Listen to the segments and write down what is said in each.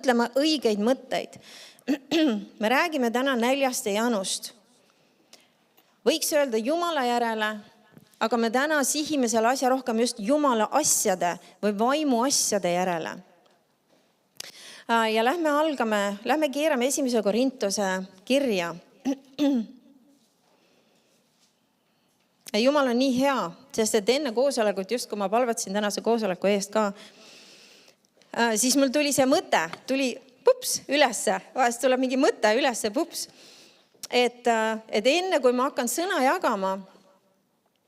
mõtlema õigeid mõtteid. Me räägime täna näljast ja janust. Võiks öelda Jumala järele, aga me täna sihime selle asja rohkem just Jumala asjade või vaimu asjade järele. Ja lähme keerame 1. Korintuse kirja. Jumal on nii hea, sest et enne koosolekut, just kui ma palvetasin tänase koosoleku eest ka, siis mul tuli see mõte, tuli pups ülesse, vahest tuleb mingi mõte ülesse, pups. Et enne kui ma hakkan sõna jagama,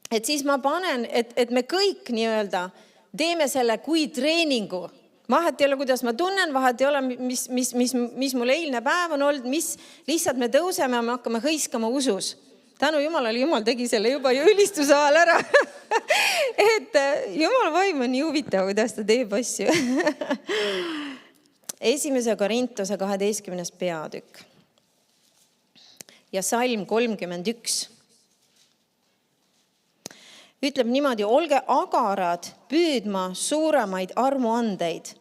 et siis ma panen, et me kõik nii-öelda teeme selle kui treeningu. Vahet ei ole, kuidas ma tunnen, vahet ei ole, mis mul eilne päev on olnud, mis lihtsalt me tõuseme ja me hakkame hõiskama usus. Tänu Jumalale, Jumal tegi selle juba ülistuse ajal ära. Et Jumal vaim on nii huvitav, kuidas ta teeb asju. 1. Korintuse 12. peatükk ja salm 31. Ütleb niimoodi, olge agarad püüdma suuremaid armuandeid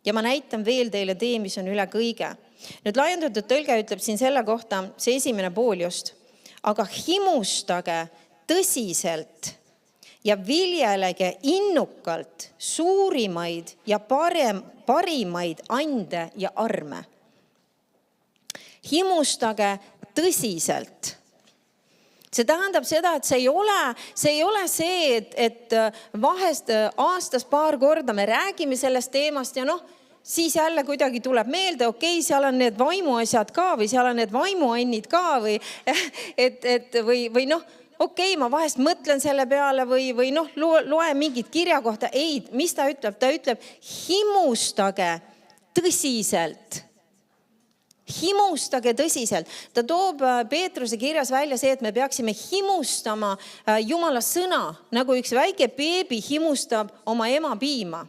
ja ma näitan veel teile tee, mis on üle kõige. Nüüd laiendatud tõlge ütleb siin selle kohta, see esimene pool just, aga himustage tõsiselt ja viljelege innukalt suurimaid ja parimaid ande ja arme. Himustage tõsiselt. See tähendab seda, et see ei ole see, et vahest aastas paar korda me räägime sellest teemast ja siis jälle kuidagi tuleb meelde, okei, seal on need vaimuasjad ka või seal on need vaimuannid ka või okei, ma vahest mõtlen selle peale või loen mingit kirja kohta. Ei, mis ta ütleb? Ta ütleb, himustage tõsiselt. Himustage tõsiselt. Ta toob Peetruse kirjas välja see, et me peaksime himustama Jumala sõna, nagu üks väike beebi himustab oma ema piima.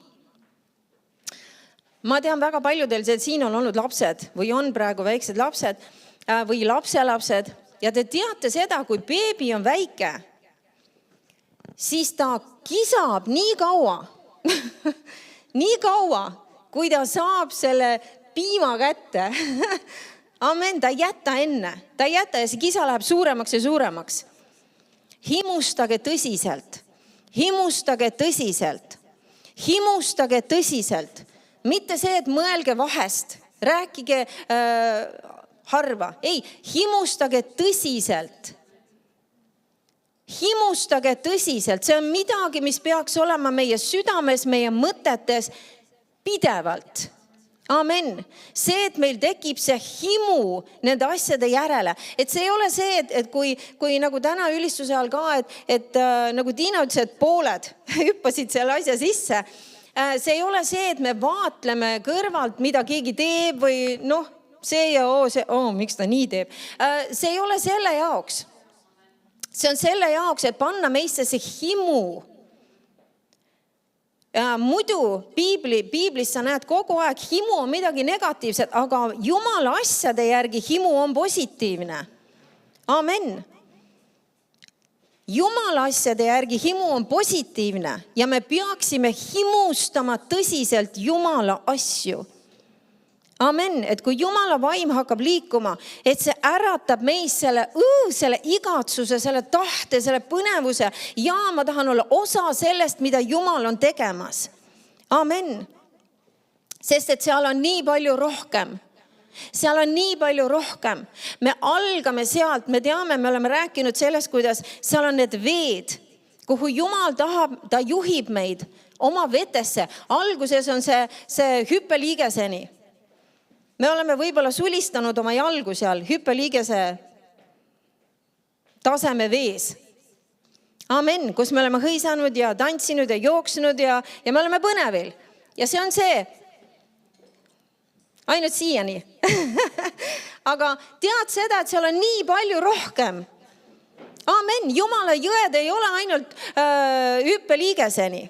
Ma tean väga paljudel, et siin on olnud lapsed või on praegu väiksed lapsed või lapselapsed ja te teate seda, kui beebi on väike, siis ta kisab nii kaua, kui ta saab selle piima kätte. Amen, ta ei jäta enne. Ta ei jäta ja see kisa läheb suuremaks ja suuremaks. Himustage tõsiselt. Himustage tõsiselt. Himustage tõsiselt. Mitte see, et mõelge vahest. Rääkige harva. Ei, himustage tõsiselt. Himustage tõsiselt. See on midagi, mis peaks olema meie südames, meie mõtetes pidevalt. Amen. See, et meil tekib see himu nende asjade järele. Et see ei ole see, et kui nagu täna ülistuse all ka, et nagu Tiina ütles, et pooled hüppasid selle asja sisse. See ei ole see, et me vaatleme kõrvalt, mida keegi teeb või see ja miks ta nii teeb. See ei ole selle jaoks. See on selle jaoks, et panna meisse see himu. Muidu piiblis sa näed kogu aeg, himu on midagi negatiivset, aga Jumala asjade järgi himu on positiivne. Amen. Jumala asjade järgi himu on positiivne ja me peaksime himustama tõsiselt Jumala asju. Amen, et kui Jumala vaim hakkab liikuma, et see äratab meis selle igatsuse, selle tahte, selle põnevuse ja ma tahan olla osa sellest, mida Jumal on tegemas. Amen. Sest et seal on nii palju rohkem. Seal on nii palju rohkem. Me algame sealt, me teame, me oleme rääkinud sellest, kuidas seal on need veed, kuhu Jumal tahab, ta juhib meid oma vetesse. Alguses on see hüppeliigeseni. Me oleme võib-olla sulistanud oma jalgu seal hüppeliigese taseme vees. Amen, kus me oleme hõisanud ja tantsinud ja jooksnud ja me oleme põnevil. Ja see on see. Ainult siiani. Aga tead seda, et seal on nii palju rohkem. Amen, Jumala jõed ei ole ainult hüppeliigeseni.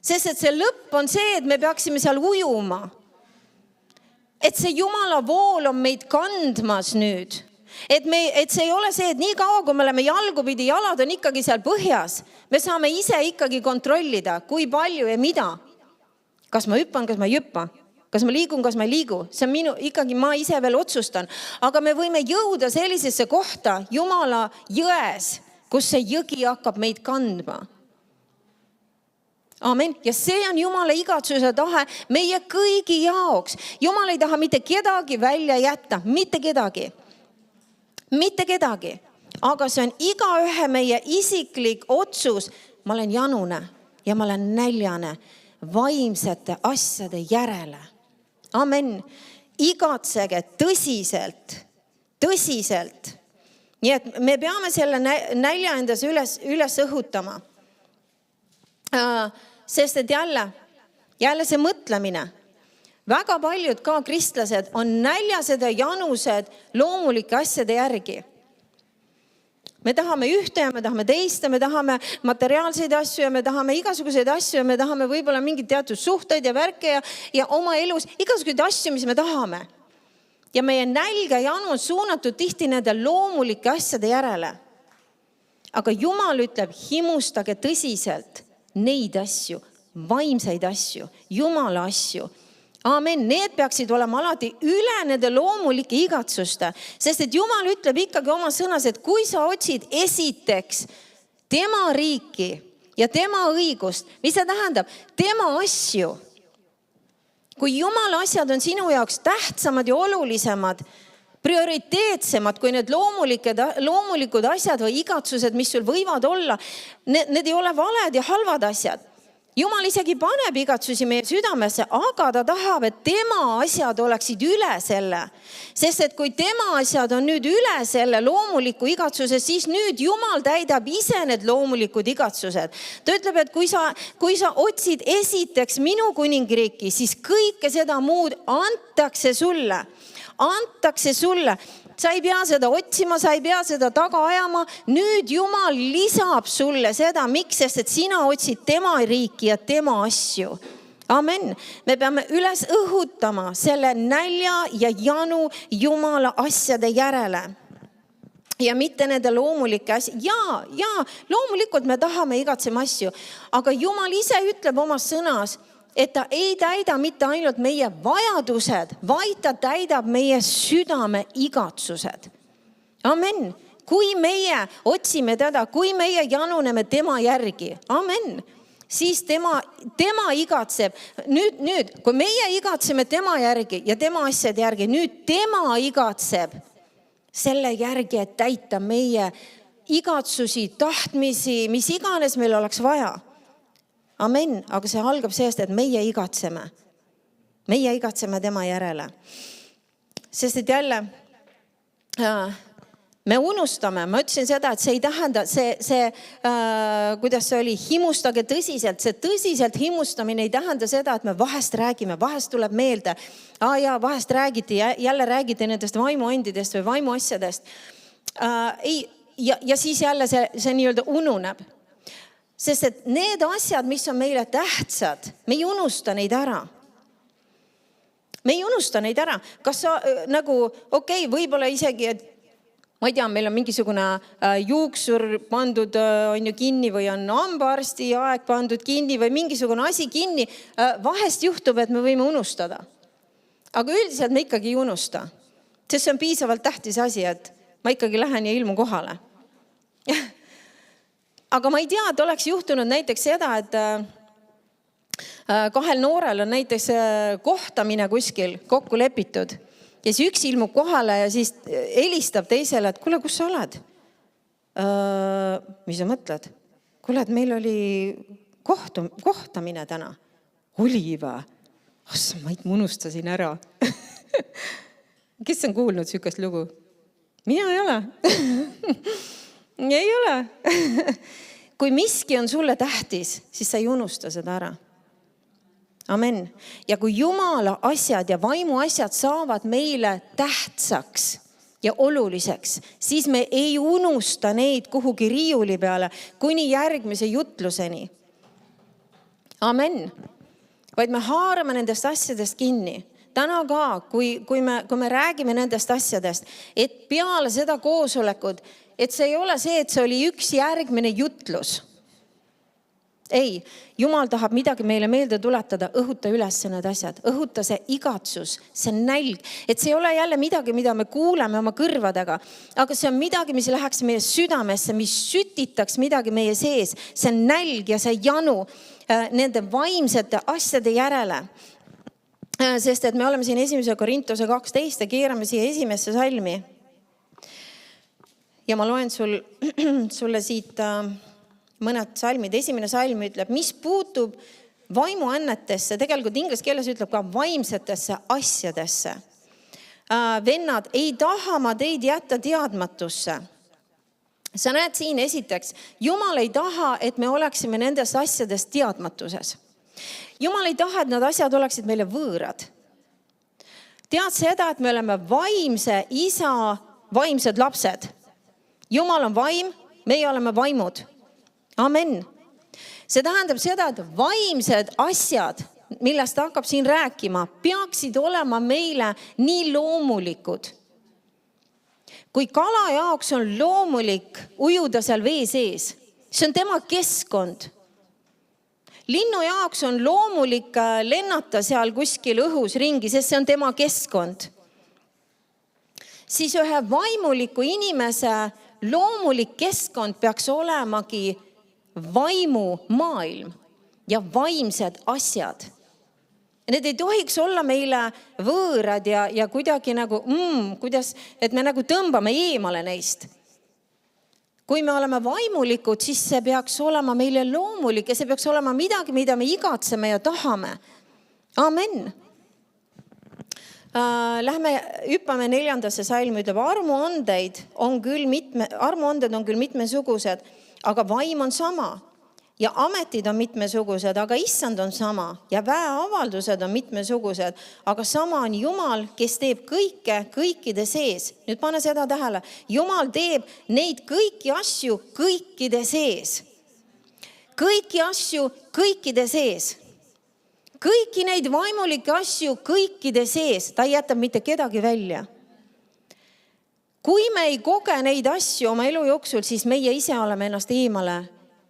Sest et see lõpp on see, et me peaksime seal ujuma. Et see Jumala vool on meid kandmas nüüd. Et see ei ole see, et nii kaua, kui me oleme jalgupidi, jalad on ikkagi seal põhjas. Me saame ise ikkagi kontrollida, kui palju ja mida. Kas ma hüppan, kas ma ei hüppa? kas ma liigun, kas ma ei liigu, see on ikkagi ma ise veel otsustan. Aga me võime jõuda sellisesse kohta Jumala jões, kus see jõgi hakkab meid kandma. Amen. Ja see on Jumala igatsuse tahe meie kõigi jaoks. Jumal ei taha mitte kedagi välja jätta, mitte kedagi. Mitte kedagi. Aga see on igaühe meie isiklik otsus. Ma olen janune ja ma olen näljane vaimsete asjade järele. Amen. Igatsege tõsiselt, tõsiselt. Nii et me peame selle nälja endas üles õhutama. Sest et jälle see mõtlemine. Väga paljud ka kristlased on näljased ja janused loomulike asjade järgi. Me tahame ühte ja me tahame teist ja me tahame materiaalseid asju ja me tahame igasuguseid asju ja me tahame võib-olla mingid teatud suhteid ja värke ja oma elus igasuguseid asju, mis me tahame. Ja meie nälg ja janu on suunatud tihti nende loomulike asjade järele. Aga Jumal ütleb, himustage tõsiselt neid asju, vaimseid asju, Jumala asju. Amen. Need peaksid olema alati üle nende loomulike igatsuste. Sest et Jumal ütleb ikkagi oma sõnas, et kui sa otsid esiteks tema riiki ja tema õigust, mis see tähendab? Tema asju. Kui Jumala asjad on sinu jaoks tähtsamad ja olulisemad, prioriteetsemad kui need loomulikud asjad või igatsused, mis sul võivad olla, need ei ole valed ja halvad asjad. Jumal isegi paneb igatsusi meie südamesse, aga ta tahab, et tema asjad oleksid üle selle. Sest et kui tema asjad on nüüd üle selle loomuliku igatsuse, siis nüüd Jumal täidab ise need loomulikud igatsused. Ta ütleb, et kui sa otsid esiteks minu kuningriiki, siis kõike seda muud antakse sulle. Antakse sulle. Sa ei pea seda otsima, sa ei pea seda taga ajama. Nüüd Jumal lisab sulle seda, miks, sest et sina otsid tema riiki ja tema asju. Amen. Me peame üles õhutama selle nälja ja janu Jumala asjade järele. Ja mitte nende loomulike asju. Ja, loomulikult me tahame igatsema asju, aga Jumal ise ütleb oma sõnas, et ta ei täida mitte ainult meie vajadused, vaid ta täidab meie südame igatsused. Amen. Kui meie otsime teda, kui meie januneme tema järgi, amen, siis tema igatseb. Nüüd, kui meie igatseme tema järgi ja tema asjade järgi, nüüd tema igatseb selle järgi, et täita meie igatsusi, tahtmisi, mis iganes meil oleks vaja. Amen, aga see algab sellest, et meie igatseme. Meie igatseme tema järele. Sest et jälle me unustame, ma ütlesin seda, et see ei tähenda, kuidas see oli, himustage tõsiselt. See tõsiselt himustamine ei tähenda seda, et me vahest räägime, vahest tuleb meelde. Vahest räägiti, jälle räägiti nendest vaimuandidest või vaimuasjadest. Ja siis jälle see nii-öelda ununeb. Sest et need asjad, mis on meile tähtsad, me ei unusta neid ära. Me ei unusta neid ära. Kas sa võib-olla isegi, et ma ei tea, meil on mingisugune juuksur pandud on ju kinni või on hambaarsti aeg pandud kinni või mingisugune asi kinni. Vahest juhtub, et me võime unustada. Aga üldiselt me ikkagi ei unusta. Sest see on piisavalt tähtis asi, et ma ikkagi lähen ja ilmun kohale. Aga ma ei tea, et oleks juhtunud näiteks seda, et kahel noorel on näiteks kohtamine kuskil kokku lepitud. Ja siis üks ilmub kohale ja siis helistab teisele, et kuule, kus sa oled? Mis sa mõtled? Kuule, et meil oli kohtamine täna. Oli või? Ma unustasin ära. Kes on kuulnud sükast lugu? Mina ei ole. Ei ole. Kui miski on sulle tähtis, siis sa ei unusta seda ära. Amen. Ja kui Jumala asjad ja vaimu asjad saavad meile tähtsaks ja oluliseks, siis me ei unusta neid kuhugi riiuli peale kuni järgmise jutluseni. Amen. Vaid me haarame nendest asjadest kinni. Täna ka, kui me räägime nendest asjadest, et peale seda koosolekut, et see ei ole see, et see oli üks järgmine jutlus. Ei, Jumal tahab midagi meile meelde tuletada, õhuta üles need asjad, õhuta see igatsus, see nälg, et see ei ole jälle midagi, mida me kuuleme oma kõrvadega, aga see on midagi, mis läheks meie südamesse, mis sütitaks midagi meie sees, see nälg ja see janu nende vaimsete asjade järele. Sest et me oleme siin 1. Korintuse 12 ja keerame siia esimesse salmi. Ja ma loen sulle siit mõned salmid. Esimene salm ütleb, mis puutub vaimuannetesse, tegelikult inglise keeles ütleb ka vaimsetesse asjadesse. Vennad, ei taha ma teid jätta teadmatusse. Sa näed siin esiteks, Jumal ei taha, et me oleksime nendest asjadest teadmatuses. Jumal ei taha, et need asjad oleksid meile võõrad. Tead seda, et me oleme vaimse isa, vaimsed lapsed. Jumal on vaim, meie oleme vaimud. Amen. See tähendab seda, et vaimsed asjad, millest ta hakkab siin rääkima, peaksid olema meile nii loomulikud. Kui kala jaoks on loomulik ujuda seal vee sees, see on tema keskkond. Linnu jaoks on loomulik lennata seal kuskil õhus ringi, sest see on tema keskkond. Siis ühe vaimuliku inimese loomulik keskkond peaks olemagi vaimumaailm ja vaimsed asjad. Need ei tohiks olla meile võõrad ja kuidagi nagu, kuidas, et me nagu tõmbame eemale neist. Kui me oleme vaimulikud, siis see peaks olema meile loomulik ja see peaks olema midagi, mida me igatseme ja tahame. Amen. Hüppame 4. salmi, ütleb, armuanded on küll mitmesugused, aga vaim on sama. Ja ametid on mitmesugused, aga issand on sama. Ja väeavaldused on mitmesugused, aga sama on Jumal, kes teeb kõike kõikide sees. Nüüd pane seda tähele. Jumal teeb neid kõiki asju kõikide sees. Kõiki asju kõikide sees. Kõiki neid vaimulikke asju kõikide sees. Ta ei jäta mitte kedagi välja. Kui me ei koge neid asju oma elu jooksul, siis meie ise oleme ennast eemale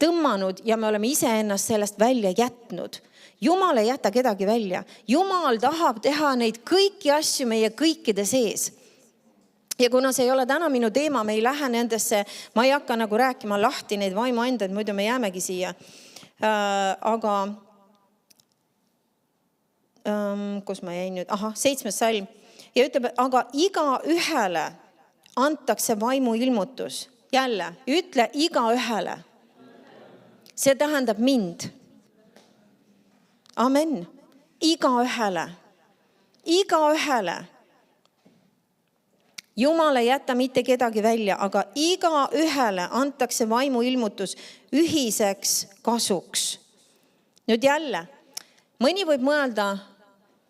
tõmmanud ja me oleme ise ennast sellest välja jätnud. Jumal ei jäta kedagi välja. Jumal tahab teha neid kõiki asju meie kõikide sees. Ja kuna see ei ole täna minu teema, me ei lähe nendesse, ma ei hakka nagu rääkima lahti neid vaimuanded, muidu me jäämegi siia. Aga kus ma jäin nüüd? 7. salm. Ja ütleb, aga iga ühele antakse vaimu ilmutus. Jälle, ütle iga ühele. See tähendab mind. Amen. Iga ühele. Iga ühele. Jumal ei jäta mitte kedagi välja, aga iga ühele antakse vaimu ilmutus ühiseks kasuks. Nüüd jälle, mõni võib mõelda,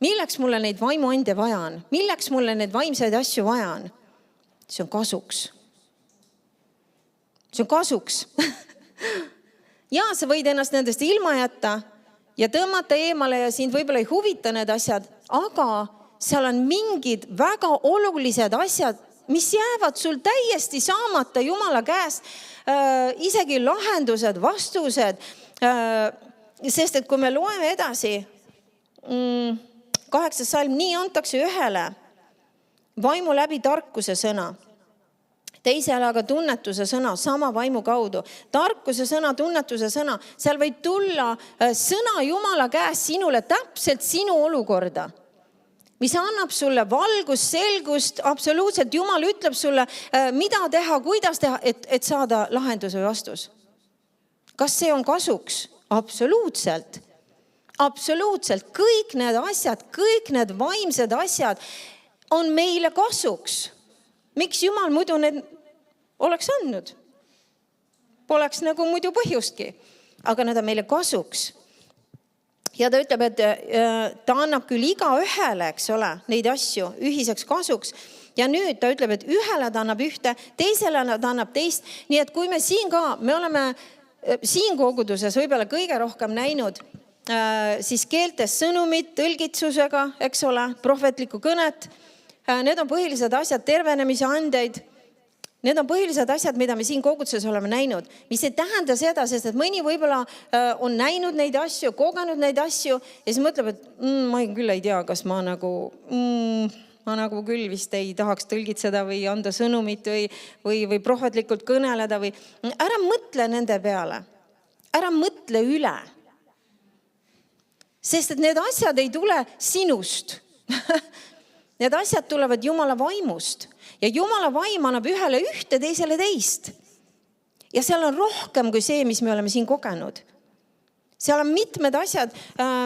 milleks mulle neid vaimuande vaja on? Milleks mulle neid vaimseid asju vaja on? See on kasuks. See on kasuks. Ja sa võid ennast nendest ilma jätta ja tõmmata eemale ja sind võib-olla ei huvita need asjad, aga seal on mingid väga olulised asjad, mis jäävad sul täiesti saamata Jumala käest. Isegi lahendused, vastused. Sest et kui me loeme edasi, 8. salm, nii antakse ühele vaimu läbi tarkuse sõna. Teisele aga tunnetuse sõna, sama vaimu kaudu. Tarkuse sõna, tunnetuse sõna. Seal võib tulla sõna Jumala käest sinule täpselt sinu olukorda, mis annab sulle valgust, selgust, absoluutselt Jumal ütleb sulle, mida teha, kuidas teha, et saada lahendus või vastus. Kas see on kasuks? Absoluutselt. Absoluutselt. Kõik need asjad, kõik need vaimsed asjad on meile kasuks. Miks Jumal muidu need oleks andnud? Poleks nagu muidu põhjustki, aga need on meile kasuks. Ja ta ütleb, et ta annab küll iga ühele, eks ole, neid asju ühiseks kasuks. Ja nüüd ta ütleb, et ühele ta annab ühte, teisele ta annab teist. Nii et kui me siin ka, me oleme siin koguduses võib-olla kõige rohkem näinud siis keeltes sõnumit tõlgitsusega, eks ole, prohvetlikku kõnet. Need on põhilised asjad, tervenemise andeid. Need on põhilised asjad, mida me siin koguduses oleme näinud, mis ei tähenda seda, sest et mõni võib-olla on näinud neid asju, kogenud neid asju ja siis mõtleb, et ma küll ei tea, kas ma nagu küll vist ei tahaks tõlgitseda või anda sõnumit või prohvetlikult kõneleda või ära mõtle nende peale, ära mõtle üle. Sest et need asjad ei tule sinust. Need asjad tulevad Jumala vaimust. Ja Jumala vaim annab ühele ühte, teisele teist. Ja seal on rohkem kui see, mis me oleme siin kogenud. Seal on mitmed asjad,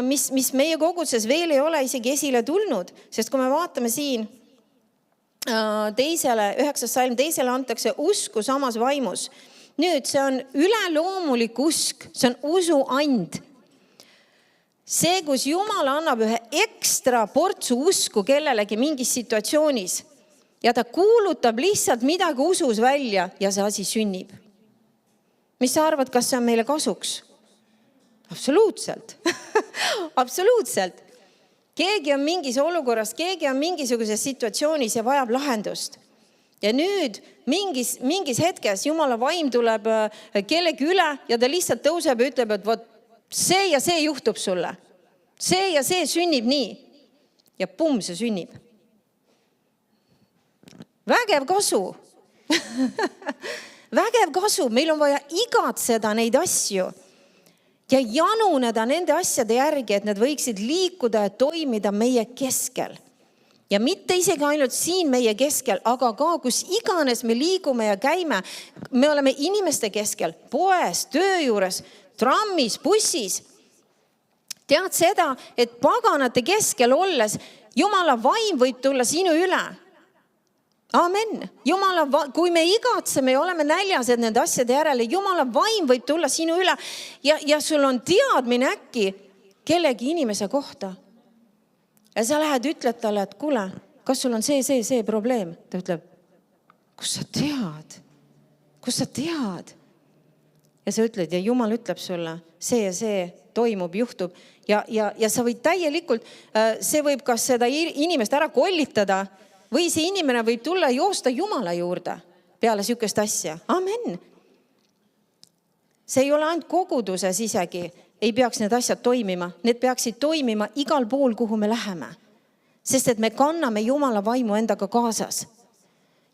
mis meie koguduses veel ei ole isegi esile tulnud. Sest kui me vaatame siin teisele, 9. salm, teisele antakse usku samas vaimus. Nüüd see on üleloomulik usk, see on usu and. See, kus Jumal annab ühe ekstra portsu usku kellelegi mingis situatsioonis ja ta kuulutab lihtsalt midagi usus välja ja see asi sünnib. Mis sa arvad, kas see on meile kasuks? Absoluutselt. Absoluutselt. Keegi on mingis olukorras, keegi on mingisuguses situatsioonis ja vajab lahendust. Ja nüüd mingis hetkes Jumala vaim tuleb kellegi üle ja ta lihtsalt tõuseb ja ütleb, et vot see ja see juhtub sulle. See ja see sünnib nii. Ja pum, see sünnib. Vägev kasu. Vägev kasu. Meil on vaja igatseda neid asju ja januneda nende asjade järgi, et need võiksid liikuda ja toimida meie keskel. Ja mitte isegi ainult siin meie keskel, aga ka kus iganes me liigume ja käime. Me oleme inimeste keskel, poes, töö juures, trammis, bussis. Tead seda, et paganate keskel olles Jumala vaim võib tulla sinu üle. Amen. Kui me igatseme ja oleme näljased nende asjade järele, Jumala vaim võib tulla sinu üle ja sul on teadmine äkki kellegi inimese kohta. Ja sa lähed, ütled talle, et kuule, kas sul on see probleem? Ta ütleb, kus sa tead? Kus sa tead? Ja sa ütled ja Jumal ütleb sulle, see ja see toimub, juhtub. Ja sa võid täielikult, see võib kas seda inimest ära kollitada või see inimene võib tulla joosta Jumala juurde peale sükest asja. Amen. See ei ole ainult koguduses isegi, ei peaks need asjad toimima. Need peaksid toimima igal pool, kuhu me läheme. Sest et me kanname Jumala vaimu endaga kaasas.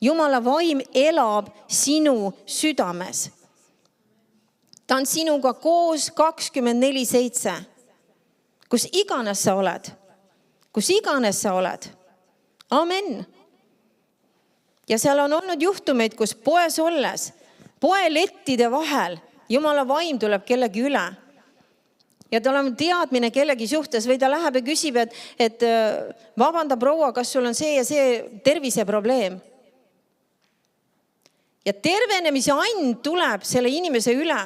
Jumala vaim elab sinu südames. Ta on sinuga koos 24/7. Kus iganes sa oled. Kus iganes sa oled. Amen. Ja seal on olnud juhtumeid, kus poes olles, poelettide vahel, Jumala vaim tuleb kellegi üle. Ja tal on teadmine kellegi suhtes või ta läheb ja küsib, et vabanda proua, kas sul on see ja see terviseprobleem. Ja tervenemise and tuleb selle inimese üle.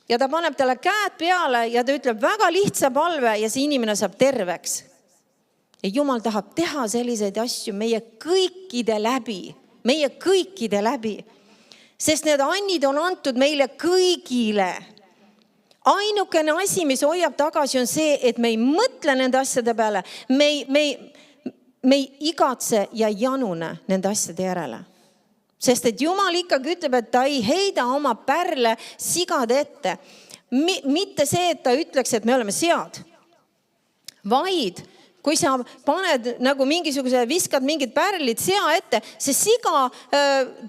Ja ta paneb talle käed peale ja ta ütleb väga lihtsa palve ja see inimene saab terveks. Ja Jumal tahab teha selliseid asju meie kõikide läbi. Meie kõikide läbi. Sest need annid on antud meile kõigile. Ainukene asi, mis hoiab tagasi, on see, et me ei mõtle nende asjade peale. Me ei igatse ja janune nende asjade järele. Sest et Jumal ikkagi ütleb, et ta ei heida oma pärle sigade ette. Mitte see, et ta ütleks, et me oleme sead. Vaid kui sa paned nagu mingisuguse, viskad mingid pärlid sea ette, see siga,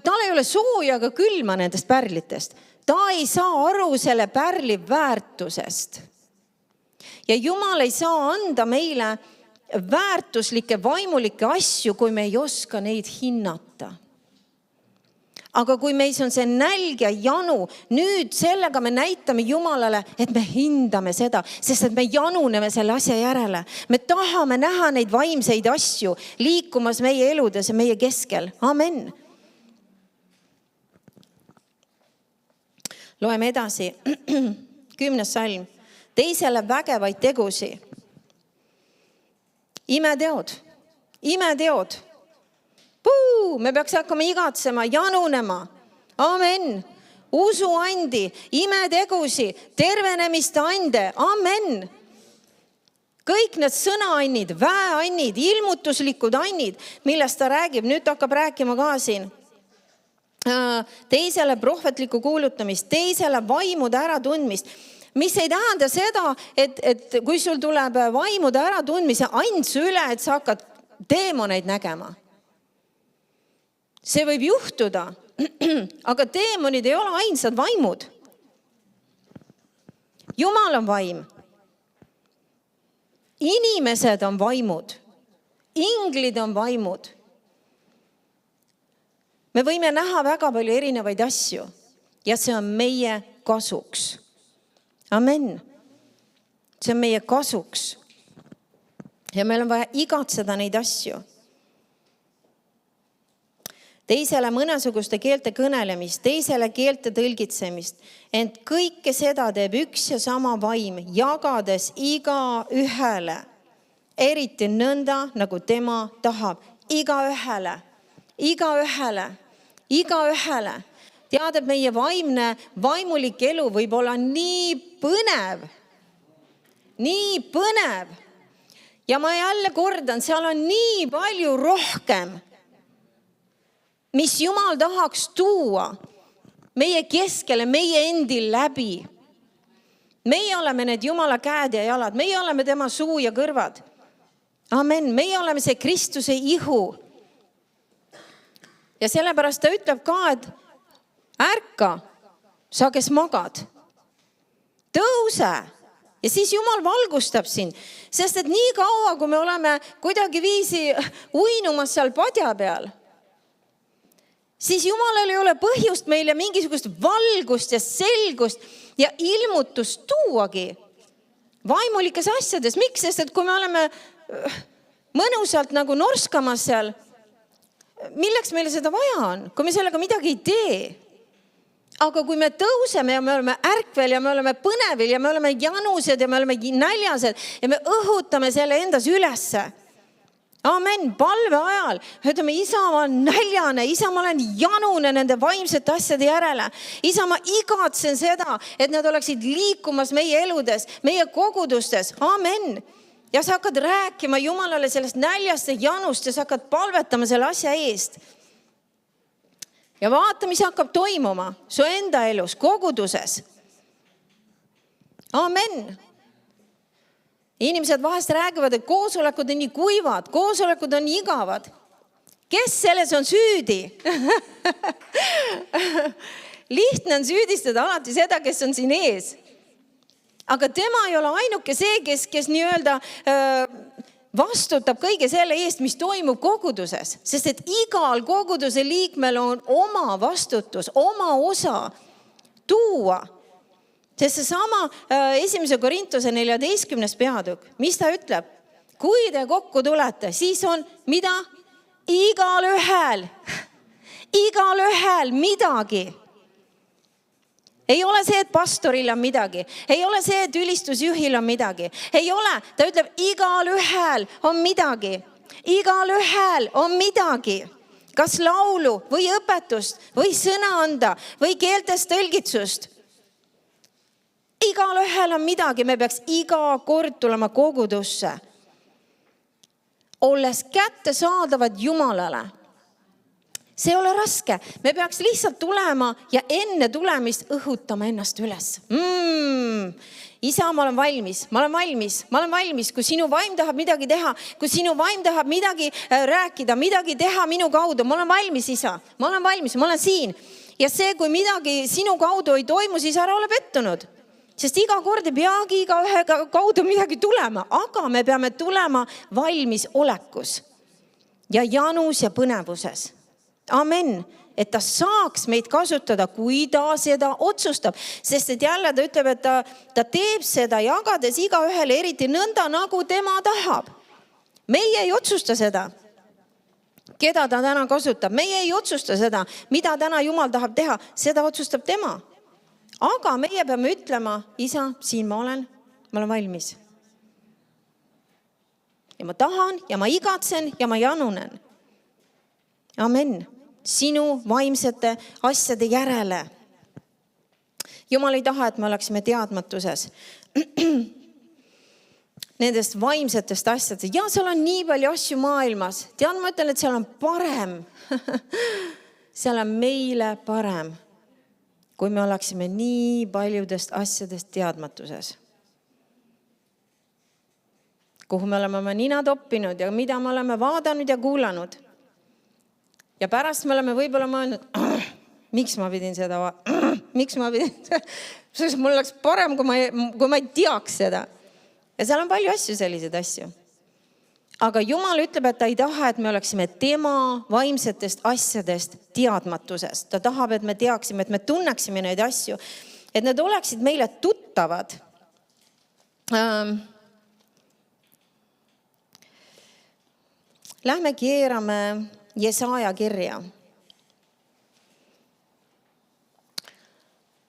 tal ei ole sooja ega külma nendest pärlitest. Ta ei saa aru selle pärli väärtusest. Ja Jumal ei saa anda meile väärtuslikke, vaimulikke asju, kui me ei oska neid hinnata. Aga kui meis on see nälg ja janu, nüüd sellega me näitame Jumalale, et me hindame seda, sest et me januneme selle asja järele. Me tahame näha neid vaimseid asju liikumas meie eludes ja meie keskel. Amen. Loeme edasi. 10. salm. Teisele vägevaid tegusi. Imeteod. Imeteod. Me peaks hakkama igatsema, janunema. Amen. Usu andi, imetegusi, tervenemist ande. Amen. Kõik need sõnaannid, väeannid, ilmutuslikud annid, millest ta räägib. Nüüd ta hakkab rääkima ka siin. teisele prohvetlikku kuulutamist, teisele vaimude äratundmist, mis ei tähenda seda, et kui sul tuleb vaimude äratundmise andsu üle, et sa hakkad teemoneid nägema. See võib juhtuda, aga teemonid ei ole ainsad vaimud. Jumal on vaim. Inimesed on vaimud. Inglid on vaimud. Me võime näha väga palju erinevaid asju ja see on meie kasuks. Amen. See on meie kasuks. Ja meil on vaja igatseda neid asju. Teisele mõnesuguste keelte kõnelemist, teisele keelte tõlgitsemist, ent kõike seda teeb üks ja sama vaim, jagades iga ühele, eriti nõnda, nagu tema tahab. Iga ühele. Tead, et meie vaimulik elu võib olla nii põnev. Ja ma jälle kordan, seal on nii palju rohkem, mis Jumal tahaks tuua meie keskele, meie endil läbi. Meie oleme need Jumala käed ja jalad, meie oleme tema suu ja kõrvad. Amen, meie oleme see Kristuse ihu. Ja sellepärast ta ütleb ka, et ärka, sa kes magad, tõuse. Ja siis Jumal valgustab sind, sest et nii kaua, kui me oleme kuidagi viisi uinumas seal padja peal, siis Jumalal ei ole põhjust meile mingisugust valgust ja selgust ja ilmutust tuuagi vaimulikes asjades. Miks? Sest et kui me oleme mõnusalt nagu norskamas seal, milleks meile seda vaja on, kui me sellega midagi ei tee? Aga kui me tõuseme ja me oleme ärkvel ja me oleme põnevil ja me oleme janused ja me oleme näljased ja me õhutame selle endas ülesse. Amen, palve ajal. Ütleme, isa, ma olen näljane, isa, ma olen janune nende vaimsete asjade järele. Isa, ma igatsen seda, et nad oleksid liikumas meie eludes, meie kogudustes. Amen. Ja sa hakkad rääkima Jumalale sellest näljast ja janust ja sa hakkad palvetama selle asja eest. Ja vaata, mis hakkab toimuma su enda elus, koguduses. Amen. Inimesed vahest räägivad, et koosolekud on nii kuivad, koosolekud on nii igavad. Kes selles on süüdi? Lihtne on süüdistada alati seda, kes on siin ees. Aga tema ei ole ainuke see, kes nii-öelda vastutab kõige selle eest, mis toimub koguduses. Sest et igal koguduse liikmel on oma vastutus, oma osa tuua. Sest see sama 1. Korintuse 14. peatükk, mis ta ütleb? Kui te kokku tulete, siis on mida? Igal ühel midagi. Ei ole see, et pastoril on midagi. Ei ole see, et ülistusjuhil on midagi. Ei ole. Ta ütleb, igal ühel on midagi. Igal ühel on midagi. Kas laulu või õpetust või sõna anda või keeltest tõlgitsust. Igal ühel on midagi. Me peaks iga kord tulema kogudusse. Olles kätte saadavad Jumalale. See ei ole raske. Me peaks lihtsalt tulema ja enne tulemist õhutama ennast üles. Isa, ma olen valmis. Kui sinu vaim tahab midagi teha, kui sinu vaim tahab midagi rääkida, midagi teha minu kaudu, ma olen valmis, isa. Ma olen siin. Ja see, kui midagi sinu kaudu ei toimu, siis ära ole pettunud. Sest iga kord ei peagi iga ühe kaudu midagi tulema, aga me peame tulema valmis olekus ja janus ja põnevuses. Amen, et ta saaks meid kasutada, kui ta seda otsustab. Sest et jälle ta ütleb, et ta teeb seda jagades iga ühele eriti nõnda, nagu tema tahab. Meie ei otsusta seda, keda ta täna kasutab. Meie ei otsusta seda, mida täna Jumal tahab teha. Seda otsustab tema. Aga meie peame ütlema, isa, siin ma olen valmis. Ja ma tahan ja ma igatsen ja ma janunen. Amen. Sinu vaimsete asjade järele. Jumal ei taha, et me oleksime teadmatuses nendest vaimsetest asjadest. Ja seal on nii palju asju maailmas. Tean, ma ütlen, et seal on parem. seal on meile parem, kui me oleksime nii paljudest asjadest teadmatuses. Kuhu me oleme oma ninad oppinud ja mida me oleme vaadanud ja kuulanud. Ja pärast me oleme võib-olla mõelnud, miks ma pidin seda, sest mul oleks parem, kui ma ei teaks seda. Ja seal on palju asju, selliseid asju. Aga Jumal ütleb, et ta ei taha, et me oleksime tema vaimsetest asjadest teadmatuses. Ta tahab, et me teaksime, et me tunneksime neid asju, et need oleksid meile tuttavad. Lähme keerame Jesaja kirja.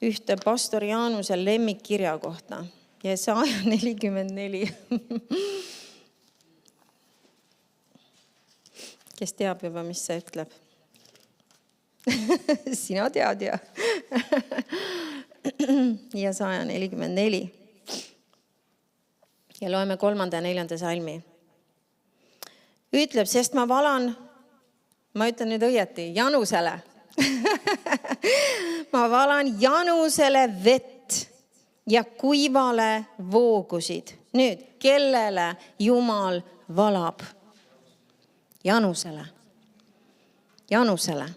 Ühte pastor Jaanuse lemmikkirja kohta. Jesaja 44. Kes teab juba, mis see ütleb? Sina tead ja. Jesaja 44. Ja loeme 3. ja 4. salmi. Ütleb, sest ma valan, ma ütlen nüüd õieti, Janusele. Ma valan Janusele vett ja kuivale voogusid. Nüüd, kellele Jumal valab? Janusele. Janusele.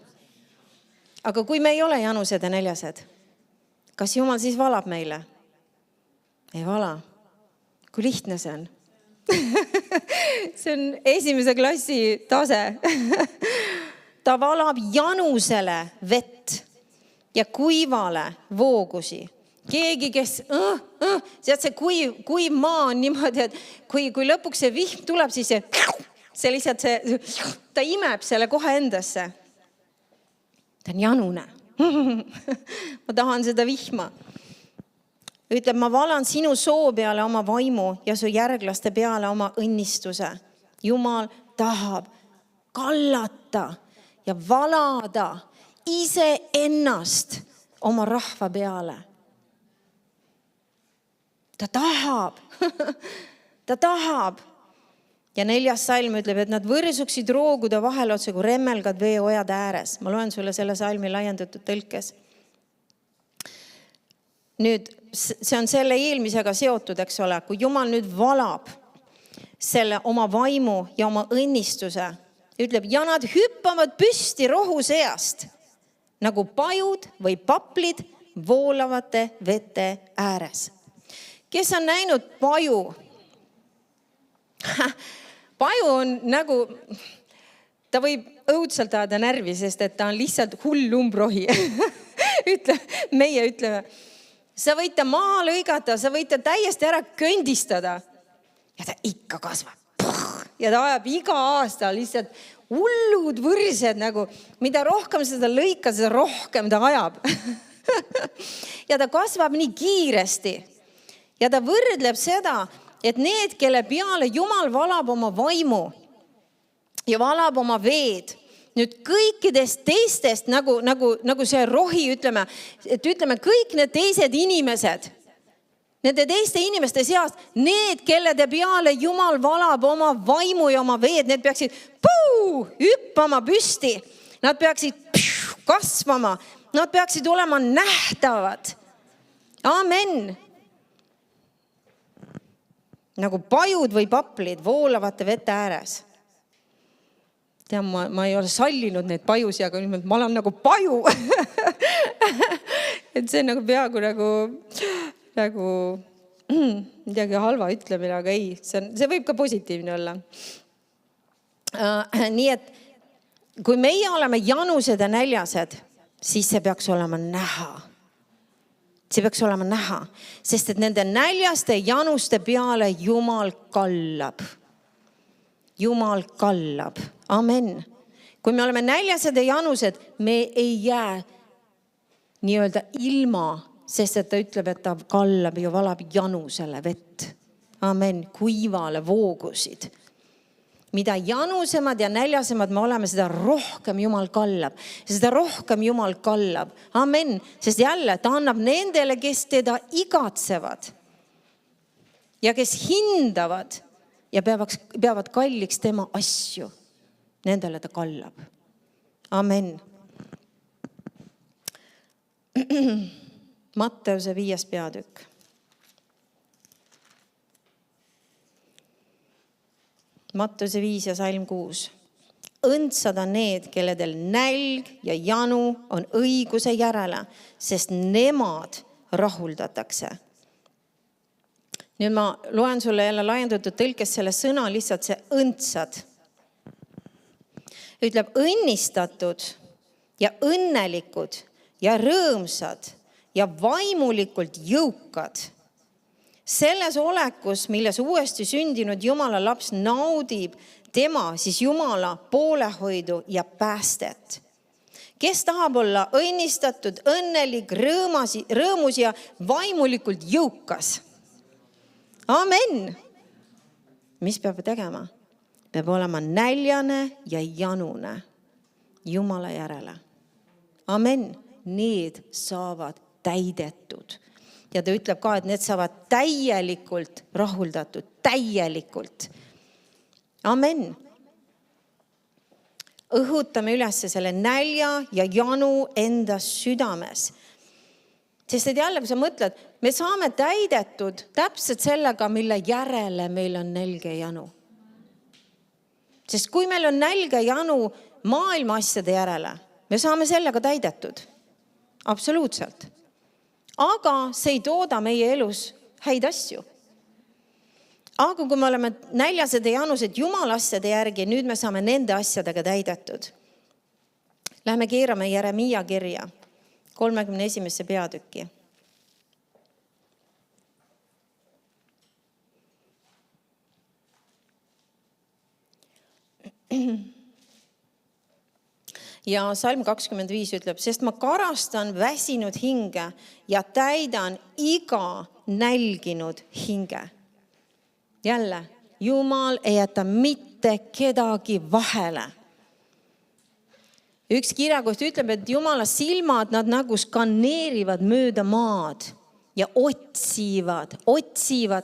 Aga kui me ei ole Janused ja neljased, kas Jumal siis valab meile? Ei vala. Kui lihtne see on? See on esimese klassi tase. Ta valab Janusele vett ja kuivale voogusi. Keegi, kes, sealt see kuiv maa on niimoodi, et kui lõpuks see vihm tuleb, siis see lihtsalt ta imeb selle kohe endasse. Ta on janune. Ma tahan seda vihma. Ütleb, ma valan sinu soo peale oma vaimu ja su järglaste peale oma õnnistuse. Jumal tahab kallata ja valada ise ennast oma rahva peale. Ta tahab. Ta tahab. Ja 4. salm ütleb, et nad võrsuksid roogude vahel otse kui remmelgad veeojad ääres. Ma loen sulle selle salmi laiendatud tõlkes. Nüüd, see on selle eelmisega seotud, eks ole, kui Jumal nüüd valab selle oma vaimu ja oma õnnistuse, ütleb, ja nad hüppavad püsti rohu seast, nagu pajud või paplid voolavate vete ääres. Kes on näinud paju? Paju on nagu, ta võib õudselt ajada närvi, sest et ta on lihtsalt hull umbrohi. Meie ütleme, sa võite maa lõigata, sa võite täiesti ära köndistada. Ja ta ikka kasvab. Ja ta ajab iga aasta lihtsalt hullud võrsed, nagu, mida rohkem seda lõika, seda rohkem ta ajab. Ja ta kasvab nii kiiresti. Ja ta võrdleb seda, et need, kelle peale Jumal valab oma vaimu ja valab oma veed, nüüd kõikidest teistest, nagu see rohi, ütleme, kõik need teised inimesed, nende teiste inimeste seast, need, kellede peale Jumal valab oma vaimu ja oma veed, need peaksid hüppama püsti, nad peaksid kasvama, nad peaksid olema nähtavad. Amen. Nagu pajud või paplid voolavate vete ääres. Tean, ma ei ole sallinud neid pajusi, aga nüüd ma olen nagu paju. Et see on nagu peaaegu nagu midagi halva ütlemine, aga ei, see võib ka positiivne olla. Nii et kui meie oleme janused ja näljased, siis see peaks olema näha. See peaks olema näha, sest et nende näljaste januste peale Jumal kallab. Jumal kallab. Amen. Kui me oleme näljased ja janused, me ei jää nii-öelda ilma, sest et ta ütleb, et ta kallab ja valab janusele vett. Amen. Kuivale voogusid. Mida janusemad ja näljasemad me oleme, seda rohkem Jumal kallab. Seda rohkem Jumal kallab. Amen. Sest jälle ta annab nendele, kes teda igatsevad ja kes hindavad ja peavad kalliks tema asju. Nendele ta kallab. Amen. Matteuse 5. peatükk. Matteuse 5 ja salm 6. Õndsad on need, kelledel nälg ja janu on õiguse järele, sest nemad rahuldatakse. Nüüd ma loen sulle jälle laiendatud tõlkes selle sõna, lihtsalt see õndsad. Ütleb õnnistatud ja õnnelikud ja rõõmsad ja vaimulikult jõukad. Selles olekus, milles uuesti sündinud Jumala laps naudib tema, siis Jumala poolehoidu ja päästet. Kes tahab olla õnnistatud, õnnelik, rõõmus ja vaimulikult jõukas? Amen! Mis peab tegema? Peab olema näljane ja janune Jumala järele. Amen! Need saavad täidetud. Ja ta ütleb ka, et need saavad täielikult rahuldatud. Täielikult. Amen. Õhutame üles selle nälja ja janu enda südames. Sest et jälle, kui sa mõtled, me saame täidetud täpselt sellega, mille järele meil on nälge ja janu. Sest kui meil on nälge ja janu maailma asjade järele, me saame sellega täidetud. Absoluutselt. Aga see ei tooda meie elus häid asju. Aga kui me oleme näljased ja janused Jumala asjade järgi, nüüd me saame nende asjadega täidetud. Lähme keerame Jeremiia kirja 31. peatükki. Ja salm 25 ütleb, sest ma karastan väsinud hinge ja täidan iga nälginud hinge. Jälle, Jumal ei jäta mitte kedagi vahele. Üks kirjakoht ütleb, et Jumala silmad, nad nagu skaneerivad mööda maad ja otsivad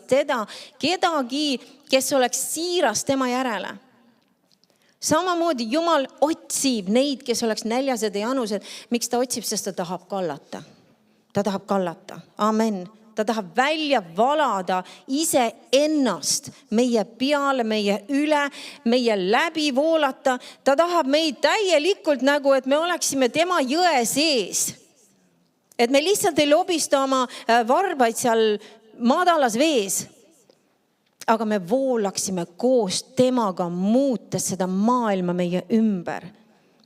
teda, kedagi, kes oleks siiras tema järele. Samamoodi Jumal otsib neid, kes oleks näljased ja janused. Miks ta otsib? Sest ta tahab kallata. Ta tahab kallata. Amen. Ta tahab välja valada ise ennast meie peale, meie üle, meie läbi voolata. Ta tahab meid täielikult nagu, et me oleksime tema jõe sees. Et me lihtsalt ei lobista oma varbaid seal madalas vees. Aga me voolaksime koos temaga muutes seda maailma meie ümber.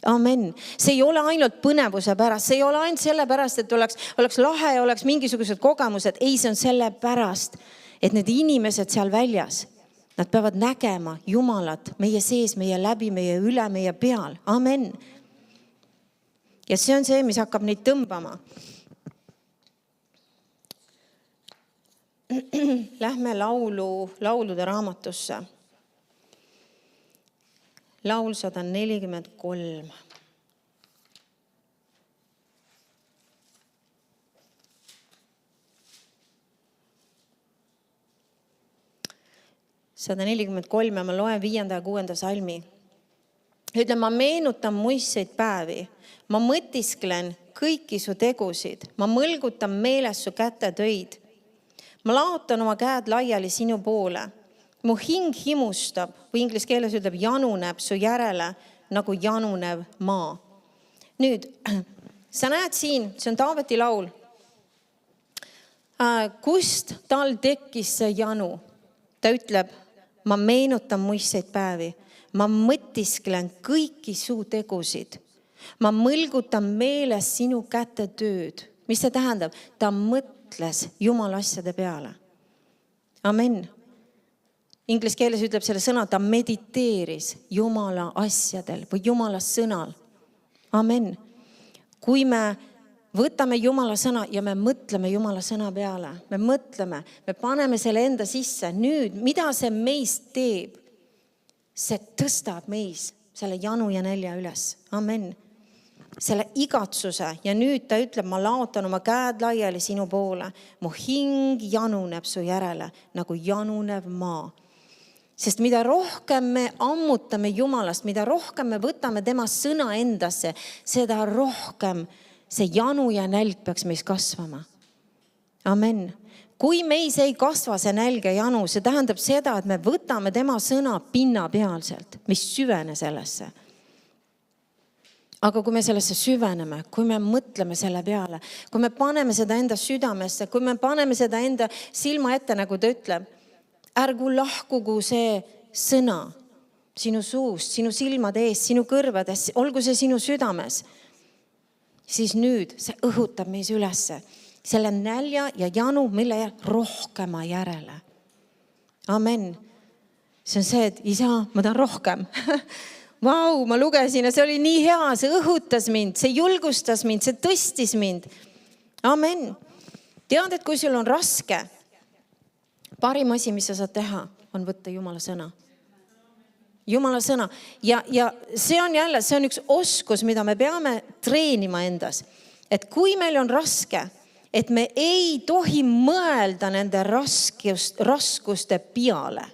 Amen. See ei ole ainult põnevuse pärast, see ei ole ainult selle pärast, et oleks lahe ja oleks mingisugused kogemused. Ei, see on selle pärast, et need inimesed seal väljas, nad peavad nägema Jumalat meie sees, meie läbi, meie üle, meie peal. Amen. Ja see on see, mis hakkab neid tõmbama. Lähme laulude raamatusse. Laul 143. Ja ma loen 5. ja 6. salmi. Ütlen, ma meenutan muistseid päevi. Ma mõtisklen kõiki su tegusid. Ma mõlgutan meeles su käte töid. Ma laotan oma käed laiali sinu poole. Mu hing himustab, või inglise keeles ütleb, januneb su järele nagu janunev maa. Nüüd, sa näed siin, see on Taaveti laul. Kust tal tekkis see janu? Ta ütleb, ma meenutan muistseid päevi. Ma mõtisklen kõiki su tegusid. Ma mõlgutan meeles sinu käte tööd. Mis see tähendab? Ta mõtles Jumala asjade peale. Amen. Inglise keeles ütleb selle sõna, ta mediteeris Jumala asjadel või Jumala sõnal. Amen. Kui me võtame Jumala sõna ja me mõtleme Jumala sõna peale, me paneme selle enda sisse. Nüüd, mida see meist teeb? See tõstab meis selle janu ja nälja üles. Amen. Selle igatsuse ja nüüd ta ütleb, ma laotan oma käed laiali sinu poole. Mu hing januneb su järele nagu janunev maa. Sest mida rohkem me ammutame Jumalast, mida rohkem me võtame tema sõna endasse, seda rohkem see janu ja nälg peaks meis kasvama. Amen. Kui meis ei kasva see nälg ja janu, see tähendab seda, et me võtame tema sõna pinnapealselt, mis süvene sellesse. Aga kui me sellesse süveneme, kui me mõtleme selle peale, kui me paneme seda enda südamesse, kui me paneme seda enda silma ette, nagu ta ütleb, ärgu lahkugu see sõna sinu suust, sinu silmade eest, sinu kõrvades, olgu see sinu südames, siis nüüd see õhutab meis ülesse selle nälja ja janu, mille rohkema järele. Amen. See on see, et isa, ma tahan rohkem. Vau, ma lugesin ja see oli nii hea, see õhutas mind, see julgustas mind, see tõstis mind. Amen. Tead, et kui sul on raske, parim asi, mis sa saad teha, on võtta Jumala sõna. Jumala sõna. Ja see on jälle, see on üks oskus, mida me peame treenima endas. Et kui meil on raske, et me ei tohi mõelda nende raskuste peale.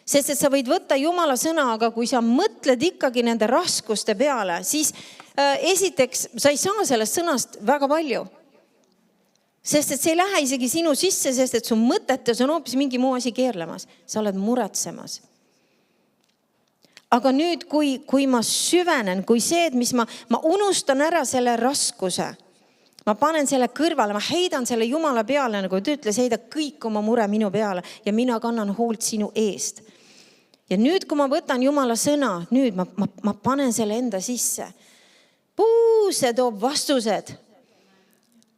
Sest et sa võid võtta Jumala sõna, aga kui sa mõtled ikkagi nende raskuste peale, siis esiteks sa ei saa sellest sõnast väga palju. Sest et see ei lähe isegi sinu sisse, sest et su mõtetes on hoopis mingi muu asi keerlemas. Sa oled muretsemas. Aga nüüd, kui ma süvenen, kui see, et mis ma unustan ära selle raskuse, ma panen selle kõrvale, ma heidan selle Jumala peale, nagu ta ütles, heida kõik oma mure minu peale ja mina kannan hoolt sinu eest. Ja nüüd, kui ma võtan Jumala sõna, nüüd ma panen selle enda sisse. See toob vastused.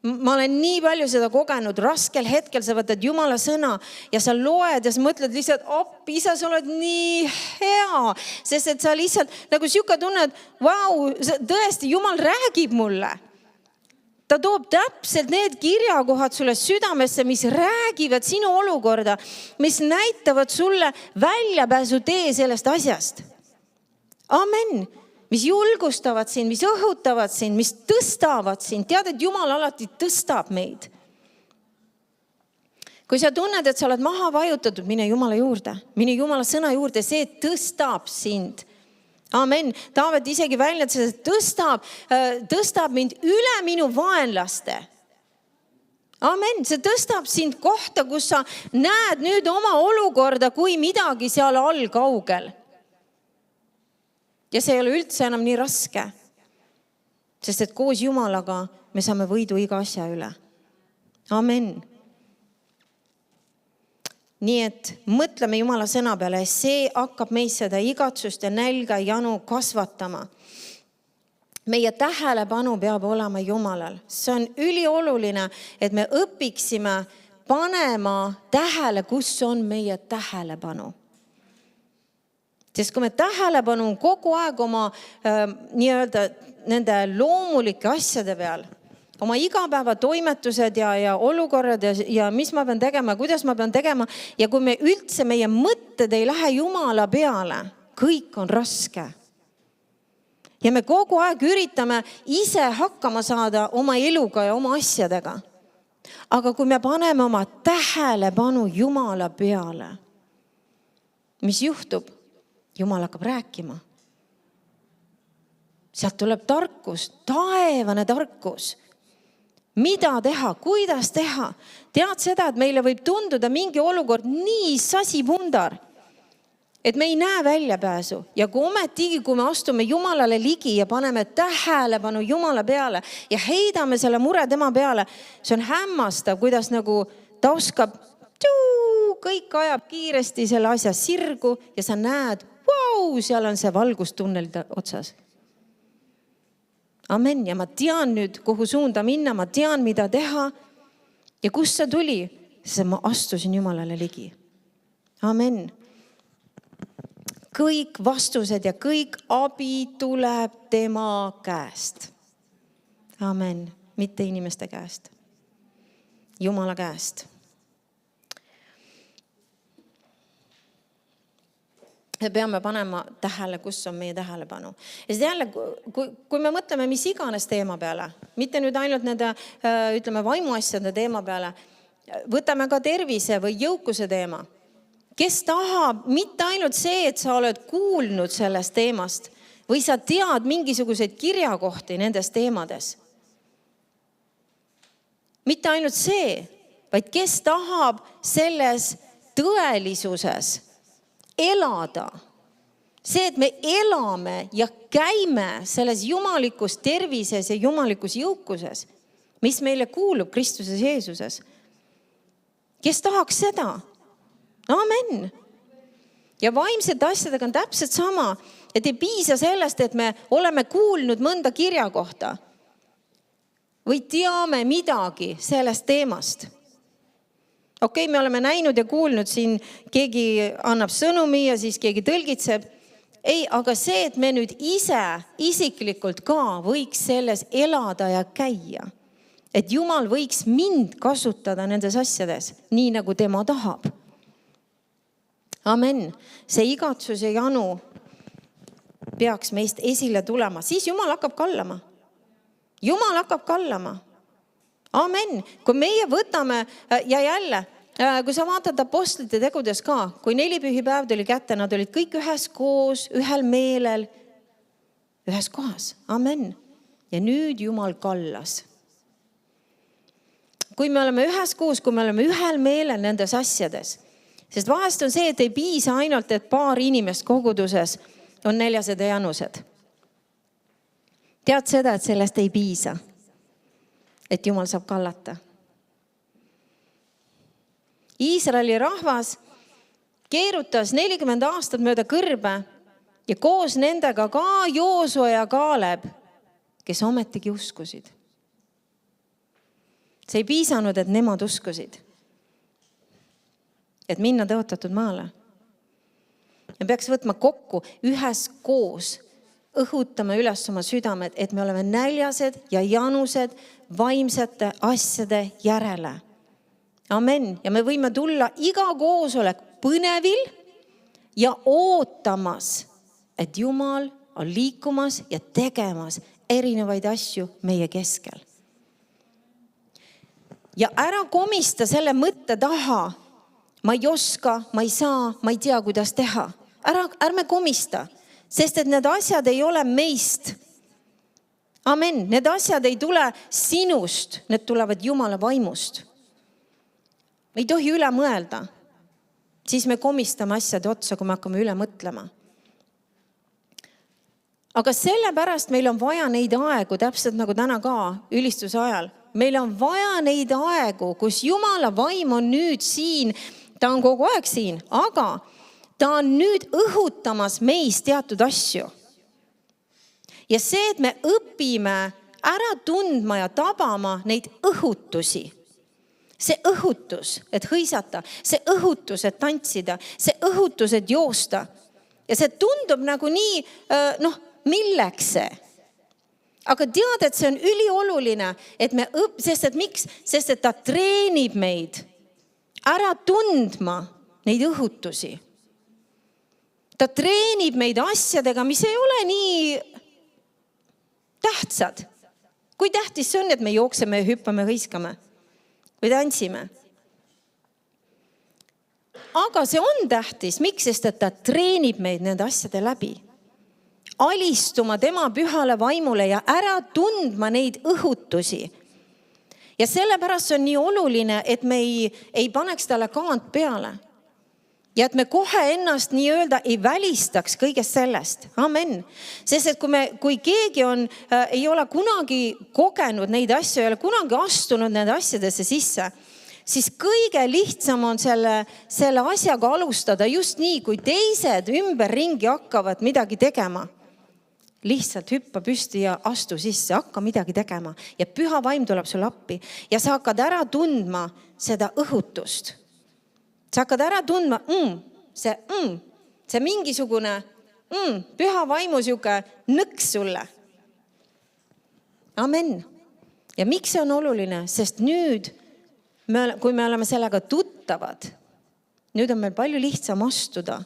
Ma olen nii palju seda kogenud, raskel hetkel sa võtad Jumala sõna ja sa loed ja sa mõtled lihtsalt, isa, sa oled nii hea, sest et sa lihtsalt nagu siuke tunned, vau, tõesti, Jumal räägib mulle. Ta toob täpselt need kirjakohad sulle südamesse, mis räägivad sinu olukorda, mis näitavad sulle väljapääsu tee sellest asjast. Amen. Mis julgustavad sind, mis õhutavad sind, mis tõstavad sind. Tead, et Jumal alati tõstab meid. Kui sa tunned, et sa oled maha vajutatud, mine Jumala juurde. Mine Jumala sõna juurde, see tõstab sind. Amen. Taavet isegi välja, et see tõstab mind üle minu vaenlaste. Amen. See tõstab sind kohta, kus sa näed nüüd oma olukorda kui midagi seal all kaugel. Ja see ei ole üldse enam nii raske. Sest et koos Jumalaga me saame võidu iga asja üle. Amen. Nii et mõtleme Jumala sõna peale, see hakkab meis seda igatsust ja nälga janu kasvatama. Meie tähelepanu peab olema Jumalal. See on ülioluline, et me õpiksime panema tähele, kus on meie tähelepanu. Sest kui me tähelepanu kogu aeg oma nii-öelda nende loomulike asjade peal, oma igapäeva toimetused ja olukorrad ja mis ma pean tegema, kuidas ma pean tegema. Ja kui me üldse meie mõtted ei lähe Jumala peale, kõik on raske. Ja me kogu aeg üritame ise hakkama saada oma eluga ja oma asjadega. Aga kui me paneme oma tähelepanu Jumala peale, mis juhtub? Jumal hakkab rääkima. Sealt tuleb tarkus, taevane tarkus. Mida teha, kuidas teha? Tead seda, et meile võib tunduda mingi olukord nii sasipundar, et me ei näe väljapääsu. Ja kui ometigi, kui me astume Jumalale ligi ja paneme tähelepanu Jumala peale ja heidame selle mure tema peale, see on hämmastav, kuidas nagu ta oskab, kõik ajab kiiresti selle asja sirgu ja sa näed, seal on see valgustunnel otsas. Amen. Ja ma tean nüüd, kuhu suunda minna, ma tean, mida teha. Ja kust see tuli? Sest ma astusin Jumalale ligi. Amen. Kõik vastused ja kõik abi tuleb tema käest. Amen. Mitte inimeste käest. Jumala käest. Me peame panema tähele, kus on meie tähelepanu. Ja siis jälle, kui me mõtleme mis iganes teema peale, mitte nüüd ainult nende, ütleme, vaimuasjade teema peale, võtame ka tervise või jõukuse teema. Kes tahab mitte ainult see, et sa oled kuulnud sellest teemast, või sa tead mingisuguseid kirjakohti nendes teemades. Mitte ainult see, vaid kes tahab selles tõelisuses elada. See, et me elame ja käime selles jumalikus tervises ja jumalikus jõukuses, mis meile kuulub Kristuses Jeesuses. Kes tahaks seda? Amen. Ja vaimsete asjadega on täpselt sama, et ei piisa sellest, et me oleme kuulnud mõnda kirja kohta või teame midagi sellest teemast. Okei, me oleme näinud ja kuulnud siin, keegi annab sõnumi ja siis keegi tõlgitseb. Ei, aga see, et me nüüd ise isiklikult ka võiks selles elada ja käia. Et Jumal võiks mind kasutada nendes asjades, nii nagu tema tahab. Amen. See igatsus ja janu peaks meist esile tulema. Siis Jumal hakkab kallama. Jumal hakkab kallama. Amen. Kui meie võtame ja jälle, kui sa vaatad apostlite tegudes ka, kui 4 pühipäev tuli kätte, nad olid kõik ühes koos, ühel meelel, ühes kohas. Amen. Ja nüüd Jumal kallas. Kui me oleme ühes koos, kui me oleme ühel meelel nendes asjades, sest vahest on see, et ei piisa ainult, et paar inimest koguduses on näljased ja janused. Tead seda, et sellest ei piisa, et Jumal saab kallata. Iisraeli rahvas keerutas 40 aastat mööda kõrbe ja koos nendega ka Joosua ja Kaaleb, kes ometigi uskusid. See ei piisanud, et nemad uskusid, et minna tõotatud maale. Ja peaks võtma kokku ühes koos, õhutama üles oma südamed, et me oleme näljased ja janused vaimsete asjade järele. Amen. Ja me võime tulla iga koosolek põnevil ja ootamas, et Jumal on liikumas ja tegemas erinevaid asju meie keskel. Ja ära komista selle mõtte taha. Ma ei oska, ma ei saa, ma ei tea, kuidas teha. Ärme komista, sest et need asjad ei ole meist. Amen. Need asjad ei tule sinust, need tulevad Jumala vaimust. Me ei tohi üle mõelda. Siis me komistame asjade otsa, kui me hakkame üle mõtlema. Aga sellepärast meil on vaja neid aegu, täpselt nagu täna ka ülistuse ajal. Meil on vaja neid aegu, kus Jumala vaim on nüüd siin. Ta on kogu aeg siin, aga ta on nüüd õhutamas meis teatud asju. Ja see, et me õpime ära tundma ja tabama neid õhutusi. See õhutus, et hõisata, see õhutus, et tantsida, see õhutus, et joosta. Ja see tundub nagu nii, milleks see? Aga tead, et see on ülioluline, et sest et miks? Sest et ta treenib meid ära tundma neid õhutusi. Ta treenib meid asjadega, mis ei ole nii tähtsad. Kui tähtis see on, et me jookseme, hüppame, hõiskame või tantsime? Aga see on tähtis. Miks? Sest et ta treenib meid nende asjade läbi. Alistuma tema pühale vaimule ja ära tundma neid õhutusi. Ja sellepärast on nii oluline, et me ei paneks talle kaant peale. Ja et me kohe ennast nii öelda ei välistaks kõigest sellest. Amen. Sest et kui keegi ei ole kunagi kogenud neid asju, ei ole kunagi astunud nende asjadesse sisse, siis kõige lihtsam on selle asjaga alustada just nii, kui teised ümberringi hakkavad midagi tegema. Lihtsalt hüppa püsti ja astu sisse, hakka midagi tegema. Ja püha vaim tuleb sulle appi. Ja sa hakkad ära tundma seda õhutust. Sa hakkad ära tundma see mingisugune püha vaimu siuke nõks sulle. Amen. Ja miks see on oluline? Sest nüüd, kui me oleme sellega tuttavad, nüüd on meil palju lihtsam astuda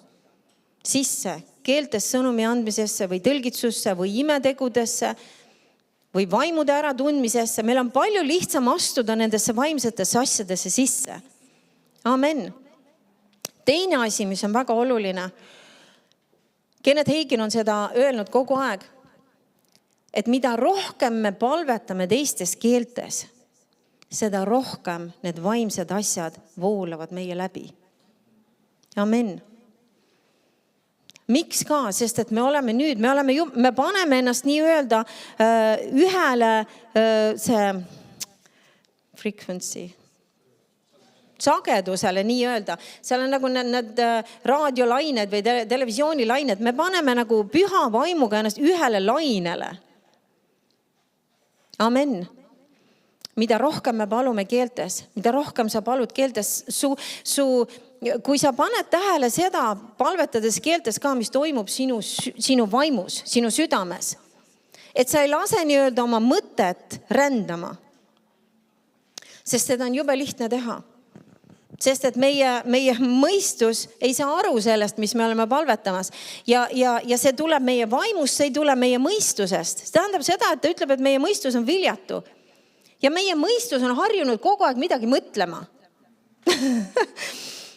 sisse keeltes sõnumi andmisesse või tõlgitsusse või imetegudesse või vaimude äratundmisesse. Meil on palju lihtsam astuda nendesse vaimsetesse asjadesse sisse. Amen. Teine asi, mis on väga oluline. Kenneth Hagin on seda öelnud kogu aeg, et mida rohkem me palvetame teistes keeltes, seda rohkem need vaimsed asjad voolavad meie läbi. Amen. Miks ka? Sest et me paneme ennast nii öelda ühele see frequency, sagedusele nii öelda. Seal on nagu need raadiolained või televisioonilained. Me paneme nagu püha vaimuga ennast ühele lainele. Amen. Mida rohkem me palume keeltes, mida rohkem sa palud keeltes, kui sa paned tähele seda, palvetades keeltes ka, mis toimub sinu vaimus, sinu südames, et sa ei lase nii öelda oma mõtet rändama. Sest seda on jube lihtne teha. Sest et meie mõistus ei saa aru sellest, mis me oleme palvetamas. Ja see tuleb meie vaimust, see ei tule meie mõistusest. See tähendab seda, et ta ütleb, et meie mõistus on viljatu. Ja meie mõistus on harjunud kogu aeg midagi mõtlema.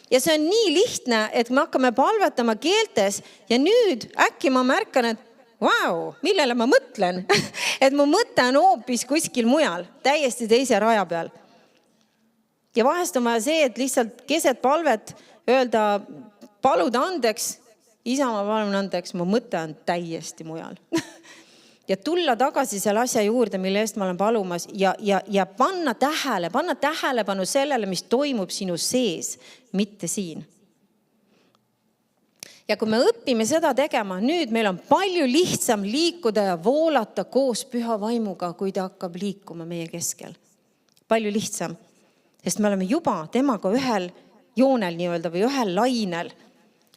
Ja see on nii lihtne, et me hakkame palvetama keeltes ja nüüd äkki ma märkan, et vau, millele ma mõtlen. Et mu mõte on hoopis kuskil mujal, täiesti teise raja peal. Ja vahest on vaja see, et lihtsalt keset palvet öelda, paluda andeks, isa, ma palun andeks, mu mõte on täiesti mujal. Ja tulla tagasi selle asja juurde, mille eest ma olen palumas ja panna tähelepanu sellele, mis toimub sinu sees, mitte siin. Ja kui me õpime seda tegema, nüüd meil on palju lihtsam liikuda ja voolata koos püha vaimuga, kui ta hakkab liikuma meie keskel. Palju lihtsam. Sest me oleme juba temaga ühel joonel nii öelda või ühel lainel.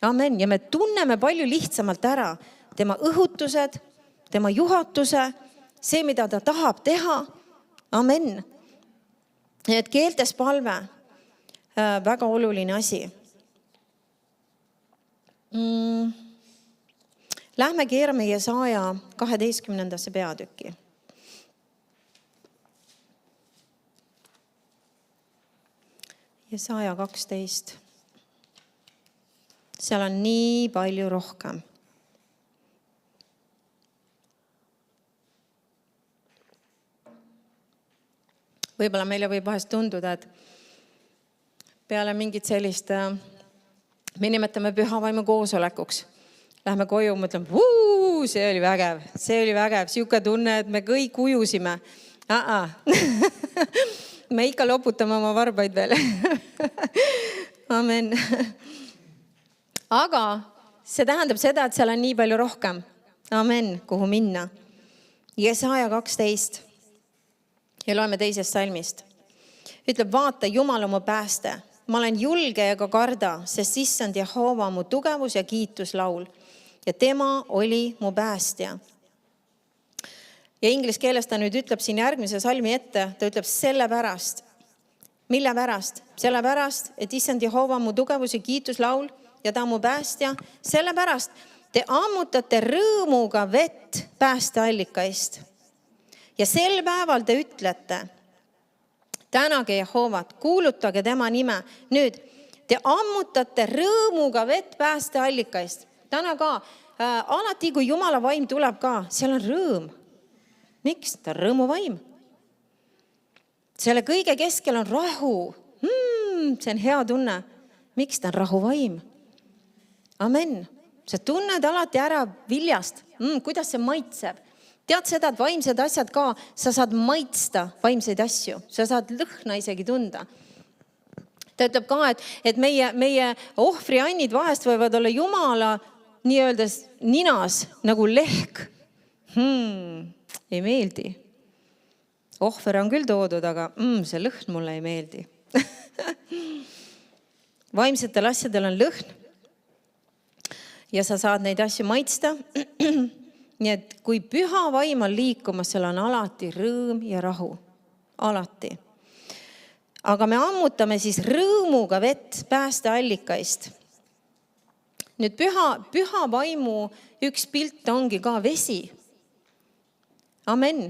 Amen. Ja me tunneme palju lihtsamalt ära tema õhutused, tema juhatuse, see, mida ta tahab teha. Amen. Et keeltes palve, väga oluline asi. Lähme keerame Jesaja 12. peatükki. Jesaja 12. Seal on nii palju rohkem. Võib-olla meile võib vahest tunduda, et peale mingit sellist, me nimetame püha vaimu koosolekuks. Lähme koju, mõtleme, see oli vägev, siuke tunne, et me kõik ujusime. Me ikka loputame oma varbaid veel. Amen. Aga see tähendab seda, et seal on nii palju rohkem. Amen, kuhu minna. Jesaja 12. Ja loeme teisest salmist. Ütleb, vaata, Jumal on mu pääste. Ma olen julge ja ka karda, sest issand Jehova mu tugevus ja kiituslaul. Ja tema oli mu päästja. Ja inglis keeles ta nüüd ütleb siin järgmise salmi ette, ta ütleb sellepärast. Mille pärast? Sellepärast, et issand Jehova mu tugevus ja kiituslaul ja ta mu päästja. Sellepärast te ammutate rõõmuga vett päästeallikaist. Ja sel päeval te ütlete, tänage Jehovat, kuulutage tema nime. Nüüd, te ammutate rõõmuga vett päästeallikaist. Täna ka, alati kui Jumala vaim tuleb ka, seal on rõõm. Miks? Ta on rõõmuvaim. Selle kõige keskel on rahu. See on hea tunne. Miks? Ta on rahuvaim. Amen. Sa tunned alati ära viljast. Kuidas see maitseb? Tead seda, et vaimsed asjad ka, sa saad maitsta vaimseid asju. Sa saad lõhna isegi tunda. Ta ütleb ka, et meie ohvriannid vahest võivad olla Jumala nii öeldes ninas nagu lehk. Ei meeldi. Ohver on küll toodud, aga see lõhn mulle ei meeldi. Vaimsetel asjadel on lõhn. Ja sa saad neid asju maitsta. Nii et kui püha vaim on liikumas, seal on alati rõõm ja rahu. Alati. Aga me ammutame siis rõõmuga vett päästeallikaist. Nüüd püha vaimu üks pilt ongi ka vesi. Amen.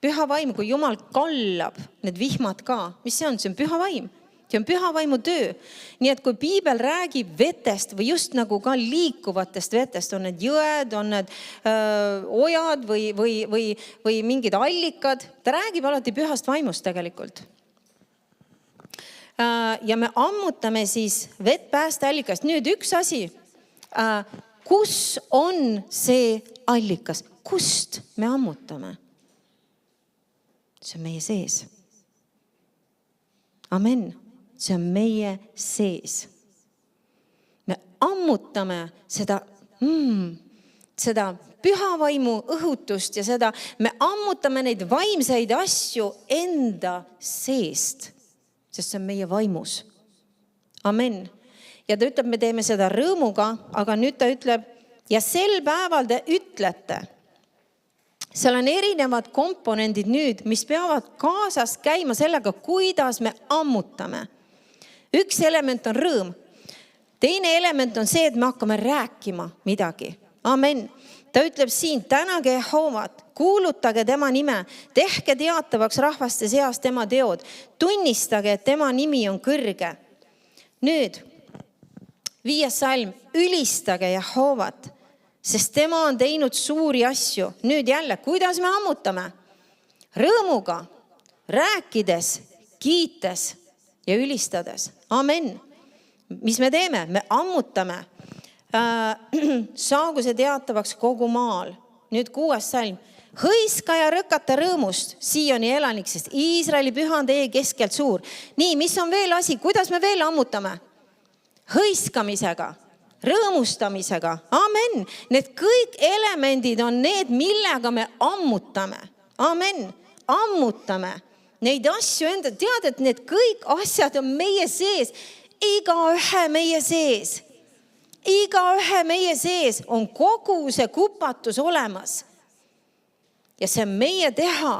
Püha vaim, kui Jumal kallab need vihmad ka. Mis see on? See on püha vaim. See on püha vaimu töö. Nii et kui piibel räägib vetest või just nagu ka liikuvatest vetest, on need jõed, on need ojad või mingid allikad, ta räägib alati pühast vaimust tegelikult. Ja me ammutame siis vett päästeallikast. Nüüd üks asi, kus on see allikas? Kust me ammutame? See on meie sees. Amen. See on meie sees. Me ammutame seda püha vaimu õhutust ja seda, me ammutame neid vaimseid asju enda seest, sest see on meie vaimus. Amen. Ja ta ütleb, me teeme seda rõõmuga, aga nüüd ta ütleb, ja sel päeval te ütlete, seal on erinevad komponendid nüüd, mis peavad kaasas käima sellega, kuidas me ammutame. Üks element on rõõm. Teine element on see, et me hakkame rääkima midagi. Amen. Ta ütleb siin, tänage Jehovat, kuulutage tema nime, tehke teatavaks rahvaste seas tema teod, tunnistage, et tema nimi on kõrge. Nüüd, 5. salm, ülistage Jehovat, sest tema on teinud suuri asju. Nüüd jälle, kuidas me ammutame? Rõõmuga, rääkides, kiites ja ülistades. Amen. Mis me teeme? Me ammutame. Saagu see teatavaks kogu maal. Nüüd 6. salm. Hõiska ja rõkata rõõmust Sioni elanik, sest Iisraeli püha on teie keskelt suur. Nii, mis on veel asi? Kuidas me veel ammutame? Hõiskamisega, rõõmustamisega. Amen. Need kõik elemendid on need, millega me ammutame. Amen. Ammutame neid asju enda. Tead, et need kõik asjad on meie sees. Igaühe meie sees. Igaühe meie sees on kogu see kupatus olemas. Ja see on meie teha,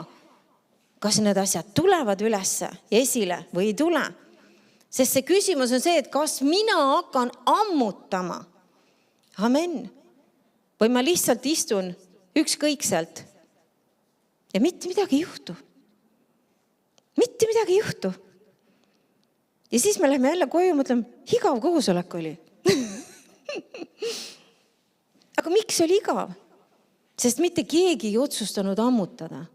kas need asjad tulevad ülesse ja esile või ei tule. Sest see küsimus on see, et kas mina hakkan ammutama. Amen. Või ma lihtsalt istun ükskõikselt ja mitte midagi ei juhtu. Mitte midagi ei juhtu. Ja siis me lähme jälle koju ja mõtleme, igav koosolek oli. Aga miks oli igav? Sest mitte keegi ei otsustanud ammutada.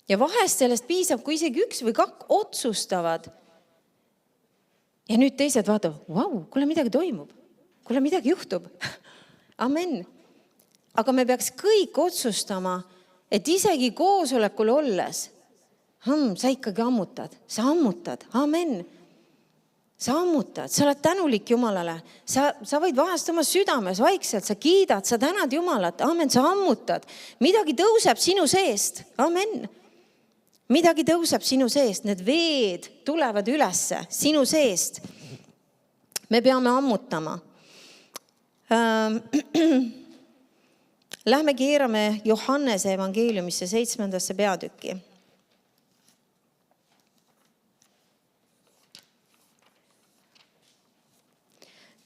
Ja vahest sellest piisab, kui isegi üks või kaks otsustavad. Ja nüüd teised vaatavad, vau, kuule midagi toimub. Kuule midagi juhtub. Amen. Aga me peaks kõik otsustama, et isegi koosolekul olles, sa ikkagi ammutad. Sa ammutad. Amen. Sa ammutad. Sa oled tänulik Jumalale. Sa võid vahest oma südames vaikselt, sa kiidad, sa tänad Jumalat. Amen. Sa ammutad. Midagi tõuseb sinu seest. Amen. Midagi tõuseb sinu seest. Need veed tulevad ülesse sinu seest. Me peame ammutama. Lähme keerame Johannese evangeeliumisse 7. peatükki.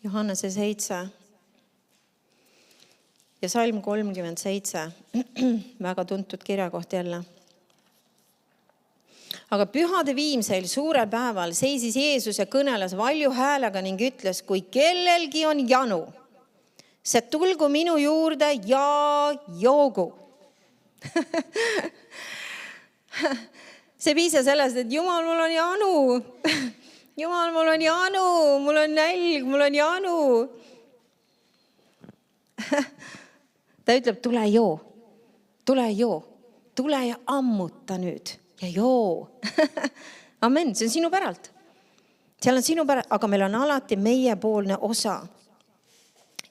Johannese 7 ja salm 37. Väga tuntud kirjakoht jälle. Aga pühade viimseil suurel päeval seisis Jeesus ja kõneles valju häälega ning ütles, kui kellelgi on janu, see tulgu minu juurde ja joogu. See piisa sellest, et Jumal, mul on janu. Jumal, mul on janu, mul on nälg, mul on janu. Ta ütleb, tule joo, tule ja ammuta nüüd ja joo. Amen, see on sinu päralt. Seal on sinu päralt, aga meil on alati meiepoolne osa.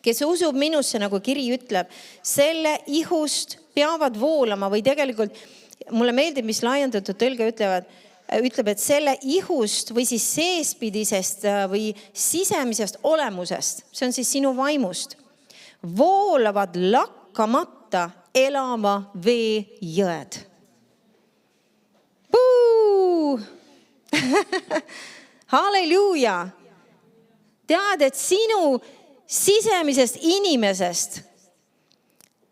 Kes usub minusse, nagu kiri ütleb, selle ihust peavad voolama või tegelikult, mulle meeldib, mis laiendatud tõlge ütleb, et selle ihust või siis seespidisest või sisemisest olemusest, see on siis sinu vaimust, voolavad lakkamata elava vee jõed. Halleluuja! Tead, et sinu sisemisest inimesest,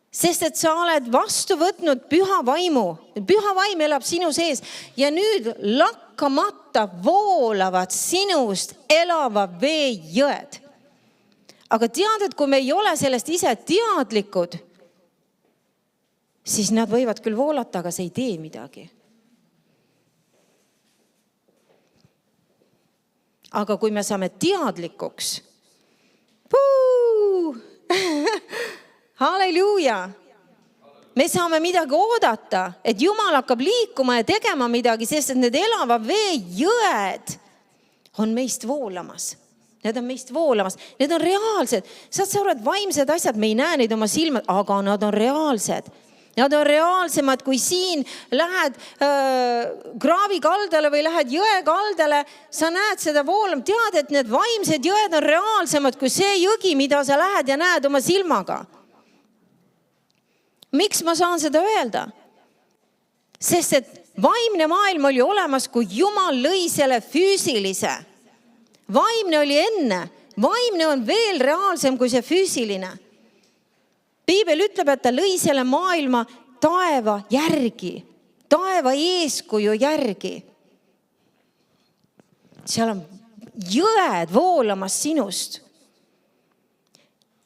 sest et sa oled vastu võtnud püha vaimu. Püha vaim elab sinu sees ja nüüd lakkamata voolavad sinust elava vee jõed. Aga tead, et kui me ei ole sellest ise teadlikud, siis nad võivad küll voolata, aga see ei tee midagi. Aga kui me saame teadlikuks, halleluuja, me saame midagi oodata, et Jumal hakkab liikuma ja tegema midagi, sest et need elava vee jõed on meist voolamas. Need on meist voolamas. Need on reaalsed. Saad sa aru, et vaimsed asjad, me ei näe neid oma silmad, aga nad on reaalsed. Nad on reaalsemad, kui siin lähed kraavi kaldale või lähed jõe kaldale, sa näed seda voolama. Tead, et need vaimsed jõed on reaalsemad kui see jõgi, mida sa lähed ja näed oma silmaga. Miks ma saan seda öelda? Sest et vaimne maailm oli olemas, kui Jumal lõi selle füüsilise. Vaimne oli enne. Vaimne on veel reaalsem kui see füüsiline. Piibel ütleb, et ta lõi selle maailma taeva järgi, taeva eeskuju järgi. Seal on jõed voolamas sinust.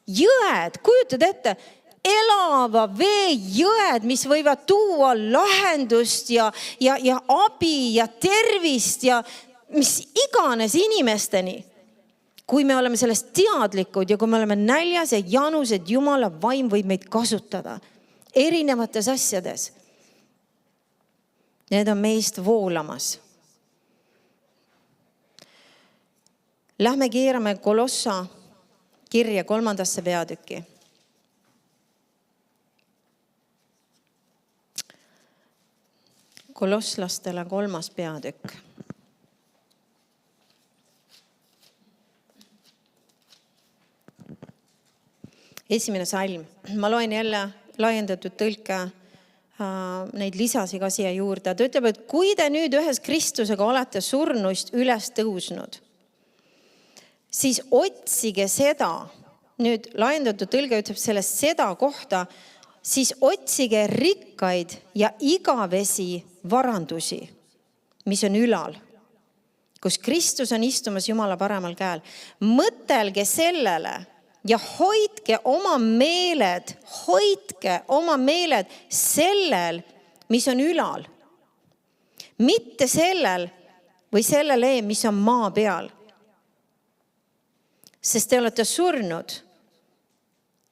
Jõed, kujutad ette, elava vee jõed, mis võivad tuua lahendust ja abi ja tervist ja mis iganes inimesteni. Kui me oleme sellest teadlikud ja kui me oleme näljas ja janus, et Jumala vaim võib meid kasutada erinevates asjades. Need on meist voolamas. Lähme keerame Kolossa kirja 3. peatükki. Kolosslastele 3. peatükk. Esimene salm. Ma loen jälle laiendatud tõlke neid lisasi ka siia juurde. Ta ütleb, et kui te nüüd ühes Kristusega olete surnuist üles tõusnud, siis otsige seda, nüüd laiendatud tõlge ütleb sellest seda kohta, siis otsige rikkaid ja igavesi varandusi, mis on ülal, kus Kristus on istumas Jumala paremal käel. Mõtelge sellele, ja hoidke oma meeled sellel, mis on ülal. Mitte sellel või sellele, mis on maa peal. Sest te olete surnud.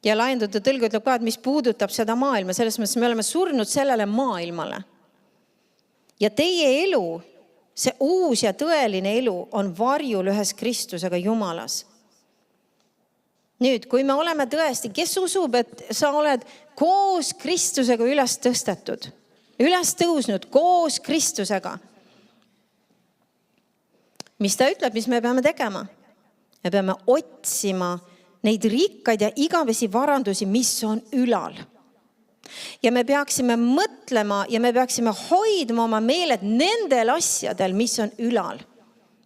Ja laiendatud tõlge ütleb ka, et mis puudutab seda maailma, selles mõttes me oleme surnud sellele maailmale. Ja teie elu, see uus ja tõeline elu on varjul ühes Kristusega Jumalas. Nüüd, kui me oleme tõesti, kes usub, et sa oled koos Kristusega üles tõstetud, üles tõusnud koos Kristusega. Mis ta ütleb, mis me peame tegema? Me peame otsima neid rikkaid ja igavesi varandusi, mis on ülal. Ja me peaksime mõtlema ja me peaksime hoidma oma meeled nendel asjadel, mis on ülal,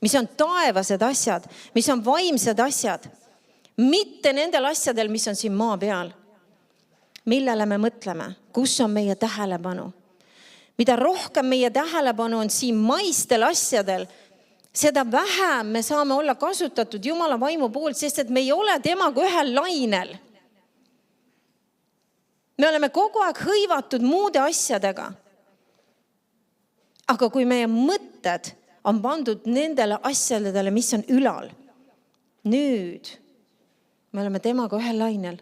mis on taevased asjad, mis on vaimsed asjad. Mitte nendel asjadel, mis on siin maa peal. Millele me mõtleme? Kus on meie tähelepanu? Mida rohkem meie tähelepanu on siin maistel asjadel, seda vähem me saame olla kasutatud Jumala vaimu poolt, sest et me ei ole temaga ühel lainel. Me oleme kogu aeg hõivatud muude asjadega. Aga kui meie mõtted on pandud nendele asjadele, mis on ülal, nüüd me oleme temaga ühel lainel.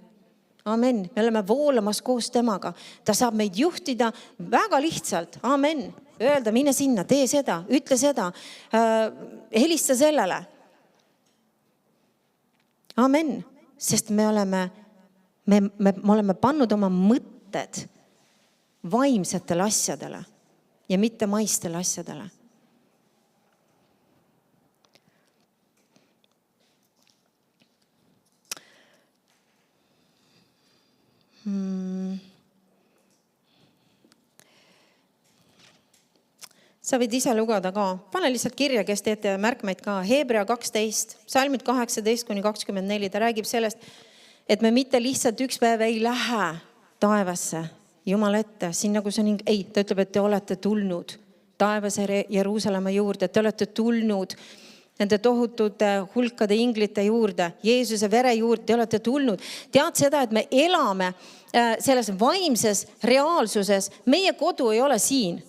Amen. Me oleme voolamas koos temaga. Ta saab meid juhtida väga lihtsalt. Amen. Öelda, mine sinna, tee seda, ütle seda, helista sellele. Amen. Sest me oleme pannud oma mõtted vaimsetele asjadele ja mitte maistele asjadele. Sa võid ise lugeda ka. Pane lihtsalt kirja, kes teete märkmeid ka. Hebrea 12, salmid 18-24. Ta räägib sellest, et me mitte lihtsalt üks päev ei lähe taevasse Jumala ette. Siin nagu see ei, ta ütleb, et te olete tulnud. taevase Jeruusalemma juurde. Te olete tulnud nende tohutute hulkade inglite juurde, Jeesuse vere juurde, te olete tulnud. Tead seda, et me elame selles vaimses reaalsuses. Meie kodu ei ole siin.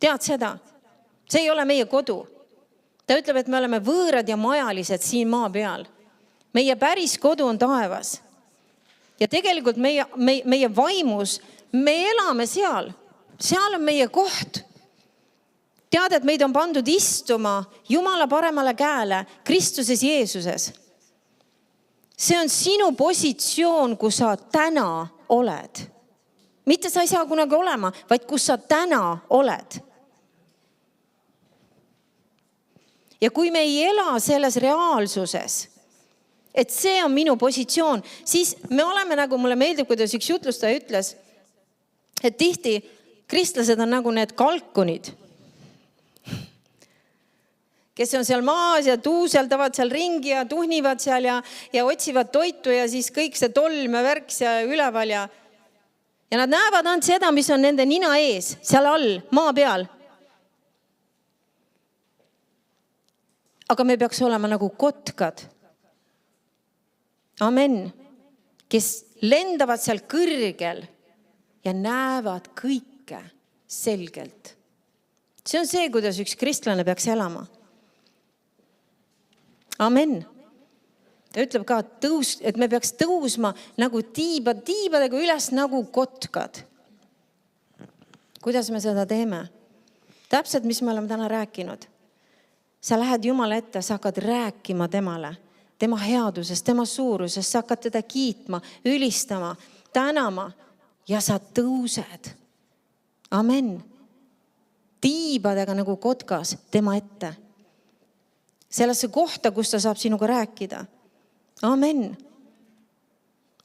Tead seda? See ei ole meie kodu. Ta ütleb, et me oleme võõrad ja majalised siin maa peal. Meie päris kodu on taevas. Ja tegelikult meie vaimus, me elame seal. Seal on meie koht. Tead, et meid on pandud istuma Jumala paremale käele Kristuses Jeesuses. See on sinu positsioon, kus sa täna oled. Mitte sa ei saa kunagi olema, vaid kus sa täna oled. Ja kui me ei ela selles reaalsuses, et see on minu positsioon, siis me oleme nagu, mulle meeldib, kuidas üks jutlustaja ütles, et tihti kristlased on nagu need kalkunid, kes on seal maas ja tuuseldavad seal ringi ja tuhnivad seal ja otsivad toitu ja siis kõik see tolm ja värks ja üleval ja nad näevad ainult seda, mis on nende nina ees, seal all, maa peal. Aga me peaks olema nagu kotkad. Amen. Kes lendavad seal kõrgel ja näevad kõike selgelt. See on see, kuidas üks kristlane peaks elama. Amen. Ta ütleb ka, et me peaks tõusma nagu tiibadega üles nagu kotkad. Kuidas me seda teeme? Täpselt, mis me oleme täna rääkinud. Sa lähed Jumala ette, sa hakkad rääkima temale, tema headusest, tema suurusest, sa hakkad teda kiitma, ülistama, tänama ja sa tõused. Amen. Tiibadega nagu kotkas tema ette. Sellesse kohta, kus ta saab sinuga rääkida. Amen.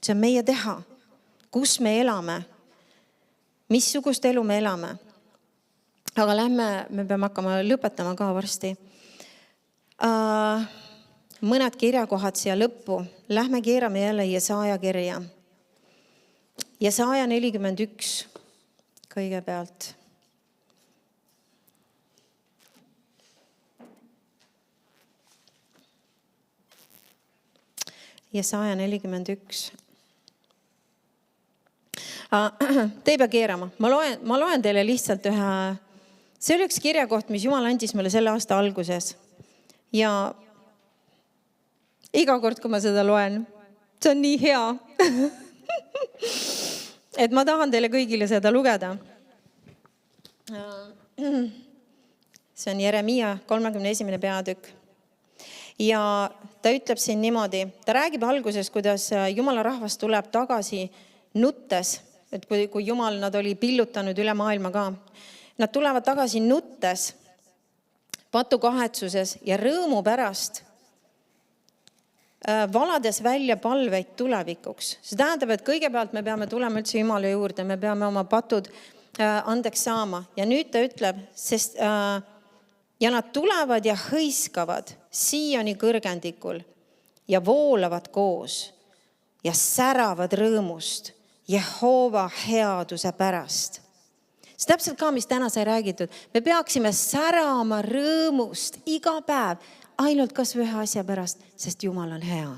See on meie teha. Kus me elame? Missugust elu me elame? Aga me peame hakkama lõpetama ka varsti. Mõned kirjakohad siia lõppu. Lähme keerame jälle Jesaja kirja. Jesaja 41 kõigepealt. Jesaja 41. Te ei pea keerama. Ma loen teile lihtsalt ühe. See oli üks kirjakoht, mis Jumal andis meile selle aasta alguses. Ja iga kord, kui ma seda loen, see on nii hea. Et ma tahan teile kõigile seda lugeda. See on Jeremia 31. peatükk. Ja ta ütleb siin niimoodi, ta räägib alguses, kuidas Jumala rahvas tuleb tagasi nuttes, et kui Jumal nad oli pillutanud üle maailma ka. Nad tulevad tagasi nuttes, patukahetsuses ja rõõmu pärast, valades välja palveid tulevikuks. See tähendab, et kõigepealt me peame tulema üldse Jumala juurde, me peame oma patud andeks saama. Ja nüüd ta ütleb, sest ja nad tulevad ja hõiskavad Sioni kõrgendikul ja voolavad koos ja säravad rõõmust Jehova headuse pärast. See täpselt ka, mis täna sai räägitud. Me peaksime särama rõõmust iga päev, ainult kas või ühe asja pärast, sest Jumal on hea.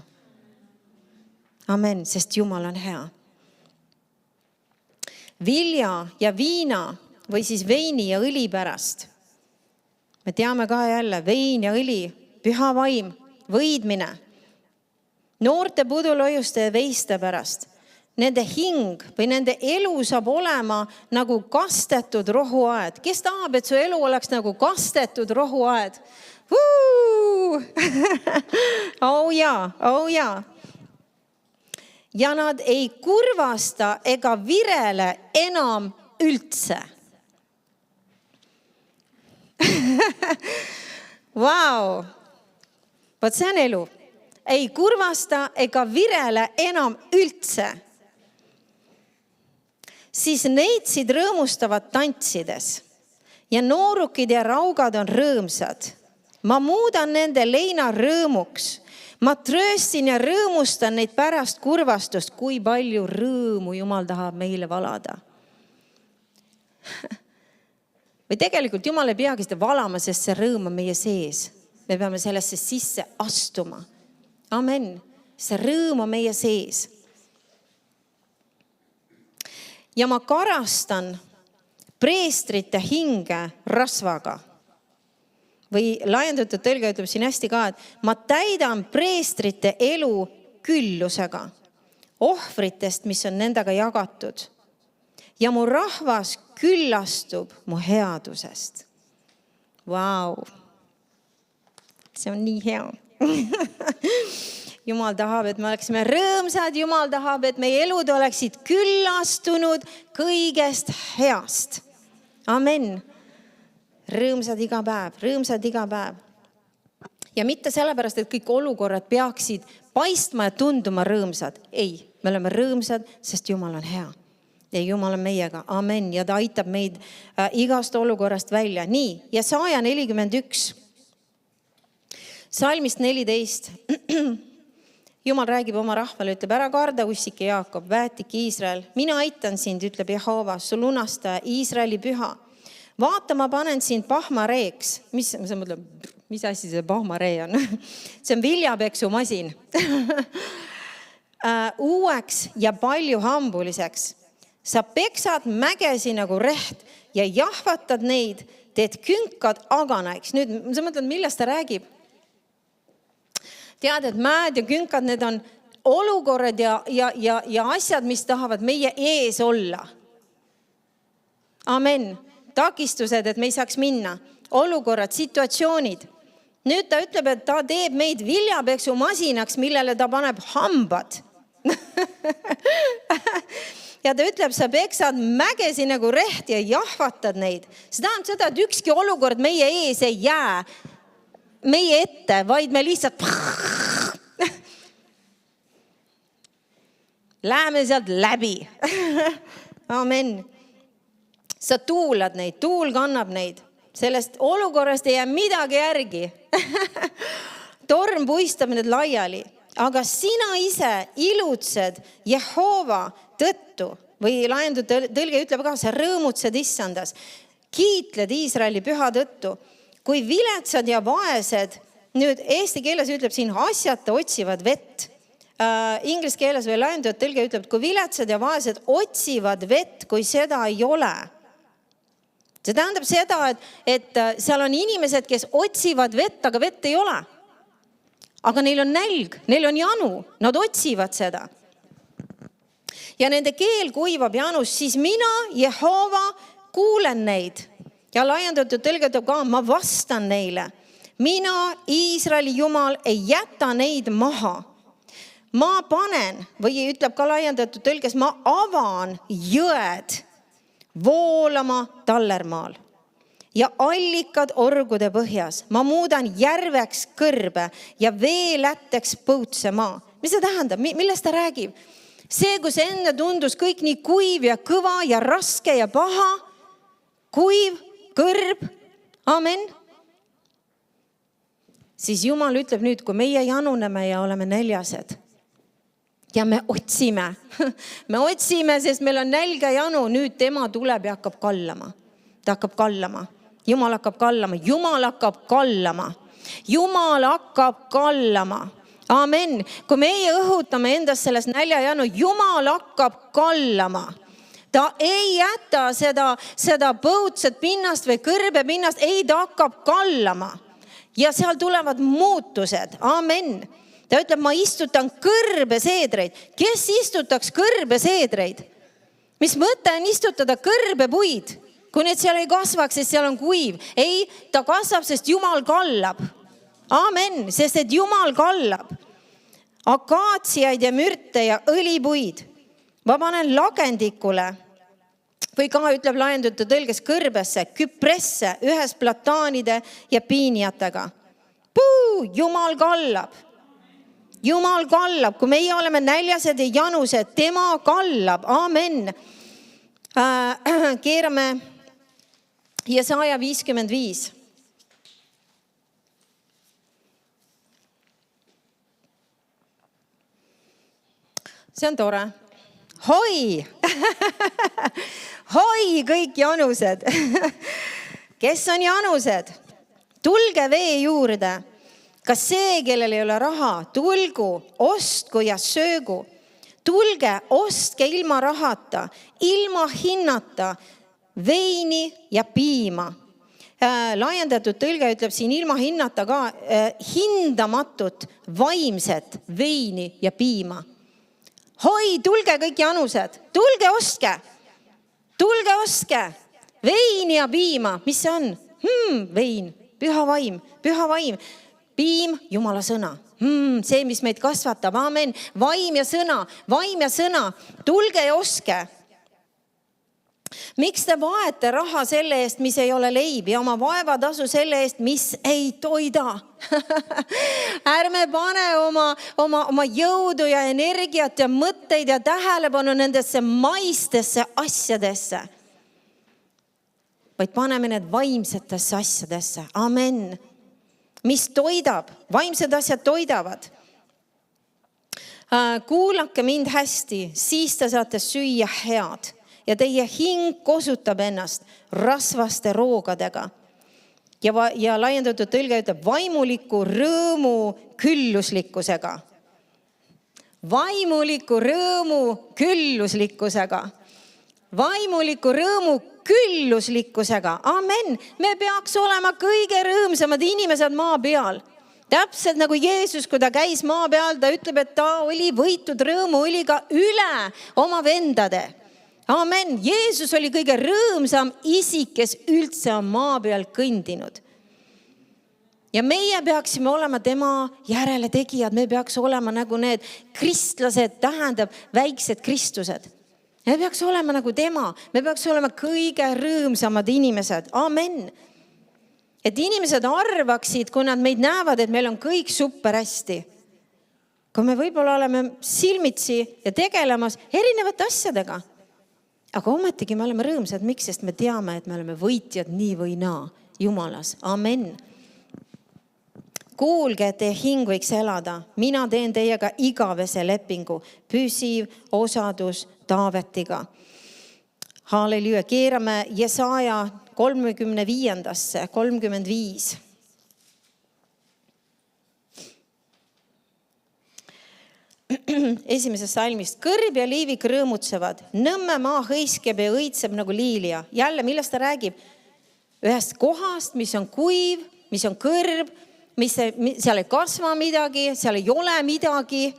Amen, sest Jumal on hea. Vilja ja viina või siis veini ja õli pärast. Me teame ka jälle, vein ja õli, püha vaim, võidmine. Noorte pudulojuste ja veiste pärast. Nende hing või nende elu saab olema nagu kastetud rohuaed. Kes tahab, et su elu oleks nagu kastetud rohuaed? Oh jaa. Ja nad ei kurvasta ega virele enam üldse. Vau! Vaat see on elu. Ei kurvasta ega virele enam üldse. Siis neitsid rõõmustavad tantsides ja noorukid ja raugad on rõõmsad. Ma muudan nende leina rõõmuks. Ma trööstin ja rõõmustan neid pärast kurvastust, kui palju rõõmu Jumal tahab meile valada. Või tegelikult Jumal ei peagi seda valama, sest see rõõm on meie sees. Me peame sellesse sisse astuma. Amen. See rõõm on meie sees. Ja ma karastan preestrite hinge rasvaga. Või laiendatud tõlge ütleb siin hästi ka, et ma täidan preestrite elu küllusega, ohvritest, mis on nendega jagatud. Ja mu rahvas küllastub mu headusest. Vau! See on nii hea. Jumal tahab, et me oleksime rõõmsad. Jumal tahab, et meie elud oleksid küllastunud kõigest heast. Amen. Rõõmsad iga päev, rõõmsad iga päev. Ja mitte sellepärast, et kõik olukorrad peaksid paistma ja tunduma rõõmsad. Ei, me oleme rõõmsad, sest Jumal on hea. Ja Jumal on meiega. Amen. Ja ta aitab meid igast olukorrast välja. Nii, ja Jesaja 41. Salmist 14. Jumal räägib oma rahvale, ütleb, ära karda, ussike Jaakob, väetik Iisrael. Mina aitan sind, ütleb Jehova, su lunastaja, Iisraeli püha. Vaata, ma panen sind pahmareeks. Mis asi see pahmaree on? See on viljapeksumasin. Uueks ja palju hambuliseks. Sa peksad mägesi nagu reht ja jahvatad neid, teed künkad aganaiks. Nüüd, sa mõtled, millest ta räägib? Tead, et mäed ja künkad, need on olukorrad ja asjad, mis tahavad meie ees olla. Amen. Takistused, et me ei saaks minna. Olukorrad, situatsioonid. Nüüd ta ütleb, et ta teeb meid viljapeksu masinaks, millele ta paneb hambad. Ja ta ütleb, sa peksad mägesi nagu reht ja jahvatad neid. See tähendab seda, et ükski olukord meie ees ei jää meie ette, vaid me lihtsalt läheme sealt läbi. Amen. Sa tuulad neid, tuul kannab neid. Sellest olukorrast ei jää midagi järgi. Torm puistab need laiali. Aga sina ise ilutsed Jehova tõttu, või laiendatud tõlge ütleb ka, sa rõõmutsed issandas, kiitled Iisraeli püha tõttu. Kui viletsad ja vaesed, nüüd eesti keeles ütleb siin, asjata otsivad vett. Inglise keeles või laiendatud tõlge ütleb, kui viletsad ja vaesed otsivad vett, kui seda ei ole. See tähendab seda, et seal on inimesed, kes otsivad vett, aga vett ei ole. Aga neil on nälg, neil on janu, nad otsivad seda. Ja nende keel kuivab janus, siis mina, Jehova, kuulen neid. Ja laiendatud tõlgetab ka, ma vastan neile. Mina, Iisraeli Jumal, ei jäta neid maha. Ma panen, või ütleb ka laiendatud tõlges, ma avan jõed voolama tallermaal. Ja allikad orgude põhjas. Ma muudan järveks kõrbe ja veelätteks põutse maa. Mis see tähendab? Millest ta räägib? See, kus enne tundus kõik nii kuiv ja kõva ja raske ja paha. Kuiv, kõrb. Amen. Siis Jumal ütleb nüüd, kui meie januneme ja oleme näljased. Ja me otsime. Me otsime, sest meil on nälga janu. Nüüd tema tuleb ja hakkab kallama. Ta hakkab kallama. Jumal hakkab kallama. Jumal hakkab kallama. Jumal hakkab kallama. Amen. Kui meie õhutame endast sellest näljajanu, Jumal hakkab kallama. Ta ei jäta seda põutset pinnast või kõrbe pinnast. Ei, ta hakkab kallama. Ja seal tulevad muutused. Amen. Ta ütleb, ma istutan kõrbe seedreid. Kes istutaks kõrbe seedreid? Mis mõte on istutada kõrbe puid? Kui need seal ei kasvaks, sest seal on kuiv. Ei, ta kasvab, sest Jumal kallab. Amen, sest et Jumal kallab. Akaatsiaid ja mürte ja õlipuid. Ma panen lagendikule. Või ka ütleb laiendatud tõlges kõrbesse, küpresse, ühes plataanide ja piinjatega. Puu, Jumal kallab. Jumal kallab, kui meie oleme näljased ja janused, tema kallab. Amen. Keerame Jesaja 55. See on tore. Hoi! Hoi kõik janused! kes on janused, tulge vee juurde. Kas see, kellel ei ole raha, tulgu, ostku ja söögu. Tulge, ostke ilma rahata, ilma hinnata veini ja piima. Laiendatud tõlge ütleb siin ilma hinnata ka hindamatut vaimset veini ja piima. Hoi, tulge kõik janused, tulge ostke veini ja piima. Mis see on? Vein, püha vaim. Piim, Jumala sõna. See, mis meid kasvatab. Amen. Vaim ja sõna. Tulge ja ostke. Miks te vaete raha selle eest, mis ei ole leib ja oma vaevatasu selle eest, mis ei toida? Ärme pane oma jõudu ja energiat ja mõtteid ja tähelepanu nendesse maistesse asjadesse, vaid paneme need vaimsetesse asjadesse. Amen. Mis toidab, vaimsed asjad toidavad. Kuulake mind hästi, siis te saate süüa head ja teie hing kosutab ennast rasvaste roogadega. Ja laiendatud tõlge ütleb vaimuliku rõõmu külluslikkusega. Vaimuliku rõõmu külluslikkusega. Amen. Me peaks olema kõige rõõmsamad inimesed maa peal. Täpselt nagu Jeesus, kui ta käis maa peal, ta ütleb, et ta oli võitud rõõmu, oli ka üle oma vendade. Amen. Jeesus oli kõige rõõmsam isik, kes üldse on maa peal kõndinud. Ja meie peaksime olema tema järele tegijad. Me peaks olema nagu need kristlased, tähendab väiksed kristused. Me peaks olema nagu tema. Me peaks olema kõige rõõmsamad inimesed. Amen. Et inimesed arvaksid, kui nad meid näevad, et meil on kõik super hästi. Kui me võib-olla oleme silmitsi ja tegelemas erinevate asjadega. Aga ometigi me oleme rõõmsad. Miks? Sest me teame, et me oleme võitjad nii või naa Jumalas. Amen. Kuulge, et teie hing võiks elada. Mina teen teiega igavese lepingu, püsiv osadus Taavetiga. Halleluja. Keerame Jesaja 35. Esimesest salmist. Kõrb ja liivik rõõmutsevad. Nõmme maa hõiskeb ja õitseb nagu liilia. Jälle, millest ta räägib? Ühest kohast, mis on kuiv, mis on kõrb, seal ei kasva midagi, seal ei ole midagi.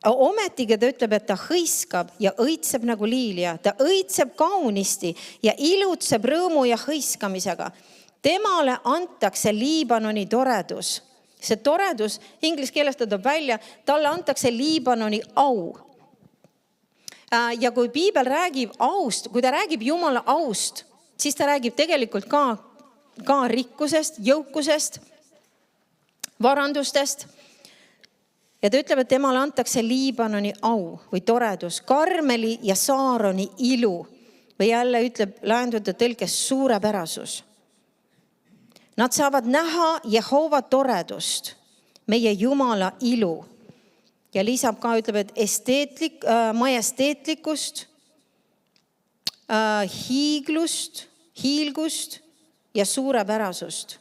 Ometigi ta ütleb, et ta hõiskab ja õitseb nagu liilia. Ta õitseb kaunisti ja ilutseb rõõmu ja hõiskamisega. Temale antakse Liibanoni toredus. See toredus, inglise keeles ta toob välja, talle antakse Liibanoni au. Ja kui Piibel räägib aust, kui ta räägib Jumala aust, siis ta räägib tegelikult ka rikkusest, jõukusest, varandustest. Ja ta ütleb, et temale antakse Liibanoni au või toredus, Karmeli ja Saaroni ilu või jälle ütleb lahendatud tõlkes suurepärasus. Nad saavad näha Jehova toredust, meie Jumala ilu. Ja lisab ka, ütleb, et majesteetlikust, hiilgust ja suurepärasust.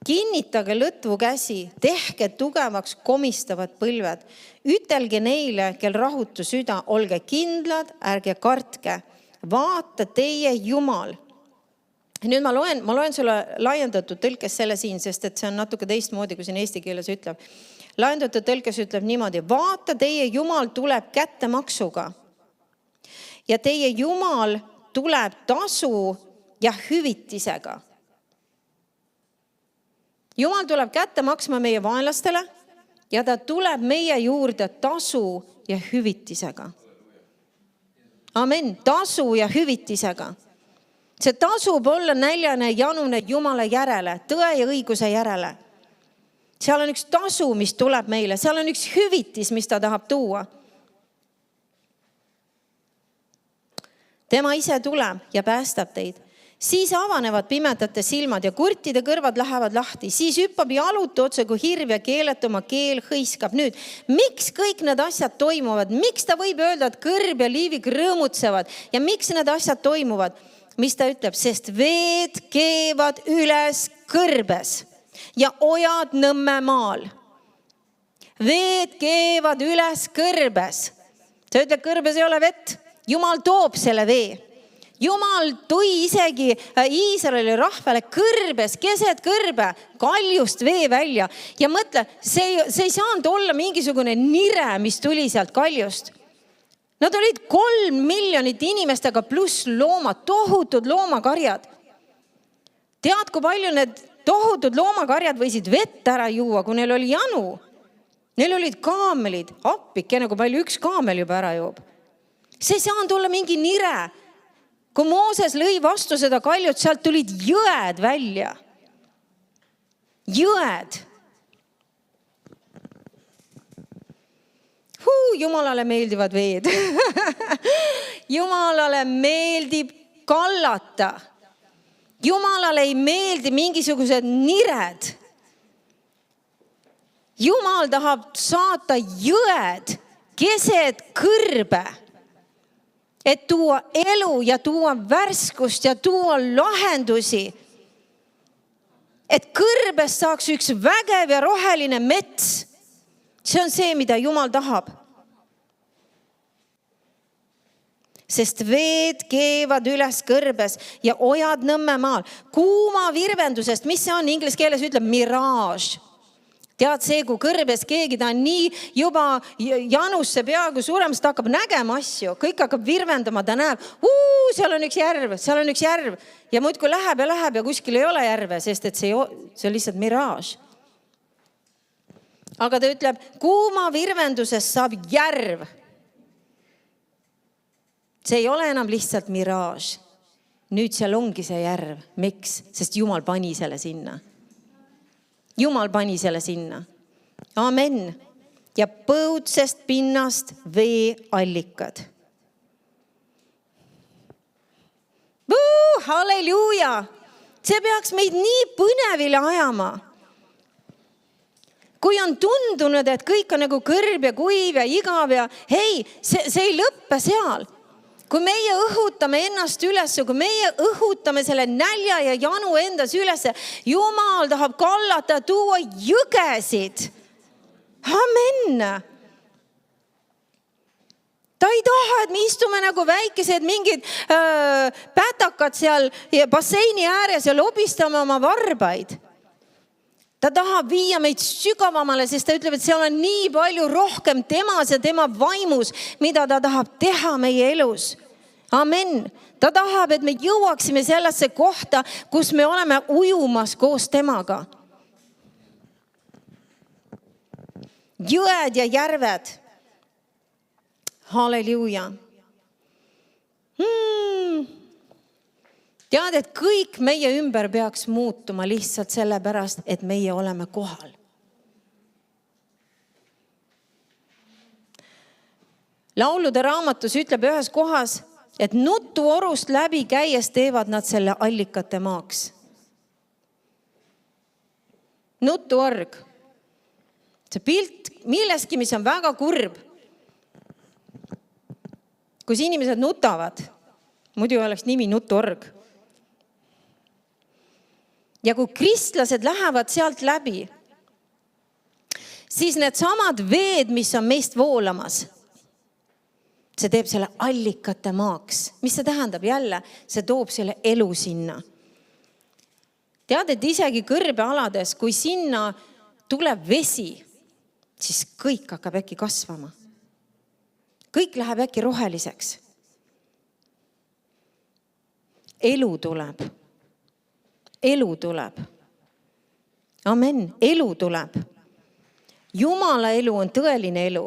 Kinnitage lõtvu käsi, tehke tugevaks komistavad põlved. Ütelge neile, kel rahutu süda, olge kindlad, ärge kartke. Vaata teie Jumal. Nüüd ma loen sulle laiendatud tõlkes selle siin, sest et see on natuke teistmoodi, kui siin eesti keeles ütleb. Laiendatud tõlkes ütleb niimoodi, vaata teie Jumal tuleb kättemaksuga ja teie Jumal tuleb tasu ja hüvitisega. Jumal tuleb kätte maksma meie vaenlastele ja ta tuleb meie juurde tasu ja hüvitisega. Amen. Tasu ja hüvitisega. See tasub olla näljane, janune Jumala järele, tõe ja õiguse järele. Seal on üks tasu, mis tuleb meile. Seal on üks hüvitis, mis ta tahab tuua. Tema ise tuleb ja päästab teid. Siis avanevad pimedate silmad ja kurtide kõrvad lähevad lahti. Siis hüppab jalutu otse kui hirv ja keeletuma keel hõiskab. Nüüd, miks kõik need asjad toimuvad? Miks ta võib öelda, et kõrb ja liivik rõõmutsevad? Ja miks need asjad toimuvad? mis ta ütleb, sest veed keevad üles kõrbes ja ojad Nõmmemaal. Veed keevad üles kõrbes. See ütleb, kõrbes ei ole vett. Jumal toob selle vee. Jumal tõi isegi Iisraeli rahvale kõrbes, keset kõrbe, kaljust vee välja. Ja mõtle, see ei saanud olla mingisugune nire, mis tuli sealt kaljust. Nad olid 3 miljonit inimestega pluss loomad, tohutud loomakarjad. Tead, kui palju need tohutud loomakarjad võisid vett ära juua, kui neil oli janu? Neil olid kaamelid, appikene, kui palju üks kaamel juba ära joob. See ei saanud olla mingi nire. Kui Mooses lõi vastu seda kaljut, sealt tulid jõed välja. Jõed. Jumalale meeldivad veed. Jumalale meeldib kallata. Jumalale ei meeldi mingisugused nired. Jumal tahab saata jõed keset kõrbe, et tuua elu ja tuua värskust ja tuua lahendusi. Et kõrbest saaks üks vägev ja roheline mets. See on see, mida Jumal tahab. Sest veed keevad üles kõrbes ja ojad Nõmmemaal. Kuuma virvendusest, mis see on inglise keeles ütleb, mirage. Tead see, kui kõrbes keegi, ta on nii juba janusse peaaegu suremas, ta hakkab nägema asju, kõik hakkab virvendama, ta näeb, seal on üks järv. Ja muudkui läheb ja kuskil ei ole järve, sest et see on lihtsalt mirage. Aga ta ütleb, kuuma virvendusest saab järv. See ei ole enam lihtsalt mirage. Nüüd seal ongi see järv. Miks? Sest Jumal pani selle sinna. Jumal pani selle sinna. Amen. Ja põudsest pinnast veeallikad. Halleluuja! See peaks meid nii põnevile ajama. Kui on tundunud, et kõik on nagu kõrb ja kuiv ja igav ja hei, see ei lõppe seal. Kui meie õhutame ennast üles, kui meie õhutame selle nälja ja janu endas üles, Jumal tahab kallata, tuua jõgesid. Amen. Ta ei taha, et me istume nagu väikesed mingid pätakad seal basseini ääres ja lobistame oma varbaid. Ta tahab viia meid sügavamale, sest ta ütleb, et seal on nii palju rohkem temas ja tema vaimus, mida ta tahab teha meie elus. Amen. Ta tahab, et me jõuaksime sellesse kohta, kus me oleme ujumas koos temaga. Jõed ja järved. Halleluuja. Tead, et kõik meie ümber peaks muutuma lihtsalt sellepärast, et meie oleme kohal. Laulude raamatus ütleb ühes kohas, et nutuorust läbi käies teevad nad selle allikate maaks. Nutuorg. See pilt milleski, mis on väga kurb. Kus inimesed nutavad, muidu oleks nimi nutuorg. Ja kui kristlased lähevad sealt läbi, siis need samad veed, mis on meist voolamas, see teeb selle allikate maaks. Mis see tähendab jälle? See toob selle elu sinna. Tead, et isegi kõrbealades, kui sinna tuleb vesi, siis kõik hakkab äkki kasvama. Kõik läheb äkki roheliseks. Elu tuleb. Elu tuleb. Amen. Elu tuleb. Jumala elu on tõeline elu.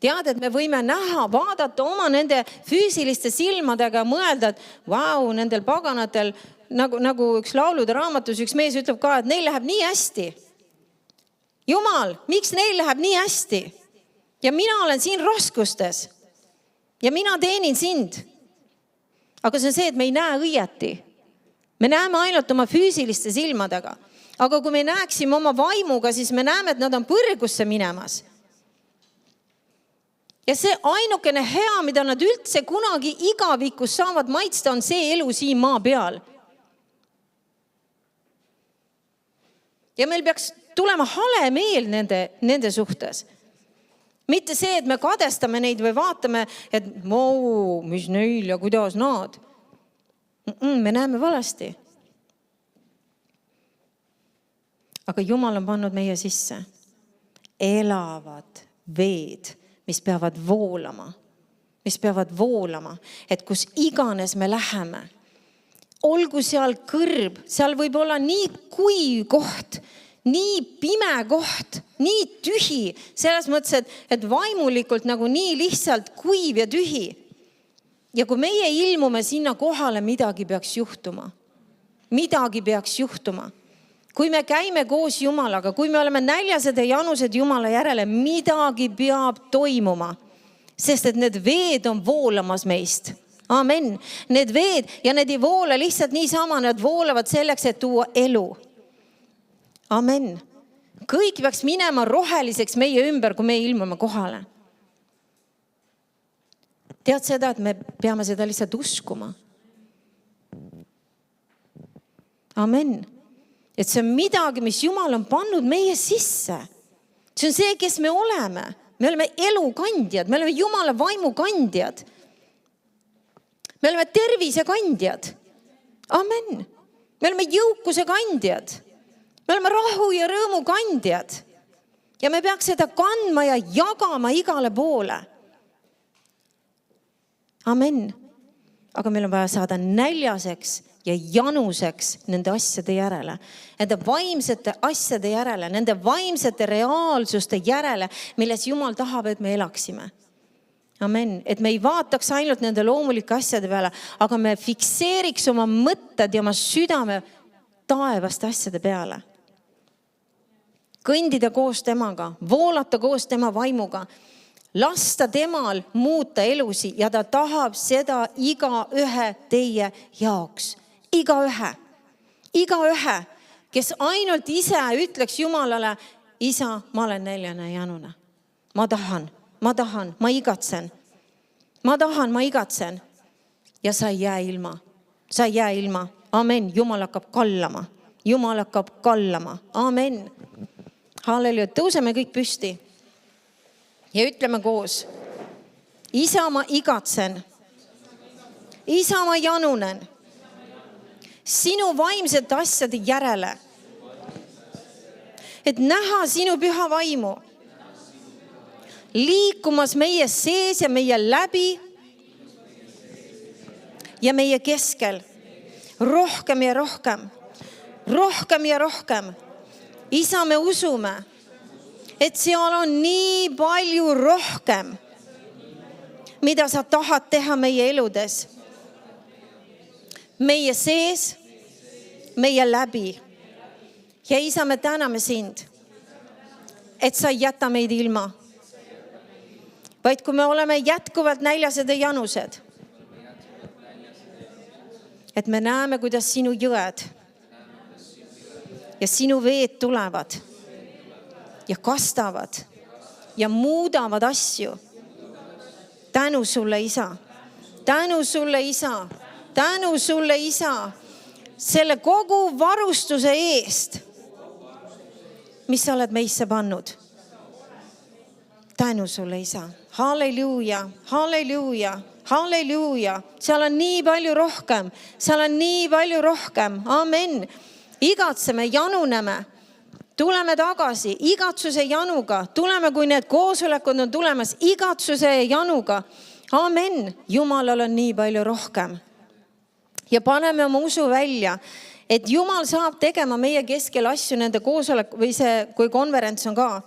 Tead, et me võime näha, vaadata oma nende füüsiliste silmadega ja mõelda, et vau, nendel paganatel, nagu üks laulude raamatus, üks mees ütleb ka, et neil läheb nii hästi. Jumal, miks neil läheb nii hästi? Ja mina olen siin raskustes. Ja mina teenin sind. Aga see on see, et me ei näe õieti. Me näeme ainult oma füüsiliste silmadega. Aga kui me näeksime oma vaimuga, siis me näeme, et nad on põrgusse minemas. Ja see ainukene hea, mida nad üldse kunagi igavikus saavad maitsta, on see elu siin maa peal. Ja meil peaks tulema hale meel nende suhtes. Mitte see, et me kadestame neid või vaatame, et mis neil ja kuidas nad. Me näeme valesti. Aga Jumal on pannud meie sisse elavad veed, mis peavad voolama, et kus iganes me läheme. Olgu seal kõrb, seal võib olla nii kuiv koht, nii pime koht, nii tühi, selles mõttes, et vaimulikult nagu nii lihtsalt kuiv ja tühi. Ja kui meie ilmume sinna kohale, midagi peaks juhtuma. Kui me käime koos Jumalaga, kui me oleme näljased ja janused Jumala järele, midagi peab toimuma, sest et need veed on voolamas meist. Amen. Need veed ja need ei voola lihtsalt niisama, nad voolavad selleks, et tuua elu. Amen. Kõik peaks minema roheliseks meie ümber, kui me ilmume kohale. Tead seda, et me peame seda lihtsalt uskuma. Amen. Et see on midagi, mis Jumal on pannud meie sisse. See on see, kes me oleme. Me oleme elukandjad, me oleme Jumala vaimu kandjad. Me oleme tervise kandjad. Amen. Me oleme jõukuse kandjad. Me oleme rahu ja rõõmu kandjad. Ja me peaks seda kandma ja jagama igale poole. Amen. Aga meil on vaja saada näljaseks ja januseks nende asjade järele. Nende vaimsete asjade järele, nende vaimsete reaalsuste järele, milles Jumal tahab, et me elaksime. Amen. Et me ei vaataks ainult nende loomulike asjade peale, aga me fikseeriks oma mõtted ja oma südame taevaste asjade peale. Kõndida koos temaga, voolata koos tema vaimuga, lasta temal muuta elusi ja ta tahab seda igaühe teie jaoks. Igaühe, kes ainult ise ütleks Jumalale, Isa, ma olen näljane ja janune. Ma tahan, ma igatsen. Ma igatsen. Ja sa ei jää ilma. Amen. Jumal hakkab kallama. Amen. Halleluja. Tõuseme kõik püsti. Ja ütleme koos. Isa, ma igatsen. Isa, ma janunen. Sinu vaimsete asjade järele. Et näha sinu püha vaimu. Liikumas meie sees ja meie läbi ja meie keskel. Rohkem ja rohkem. Isa, me usume, et seal on nii palju rohkem, mida sa tahad teha meie eludes. Meie sees, meie läbi. Ja Isa, me täname sind, et sa ei jäta meid ilma. Vaid kui me oleme jätkuvalt näljased ja janused, et me näeme, kuidas sinu jõed ja sinu veed tulevad ja kastavad ja muudavad asju. Tänu sulle, Isa, selle kogu varustuse eest, mis sa oled meisse pannud. Tänu sulle, Isa. Halleluuja. Seal on nii palju rohkem. Amen. Igatseme, januneme. Tuleme tagasi igatsuse januga. Tuleme, kui need koosolekud on tulemas igatsuse januga. Amen. Jumalal on nii palju rohkem. Ja paneme oma usu välja, et Jumal saab tegema meie keskel asju nende koosolek või see, kui konverents on ka.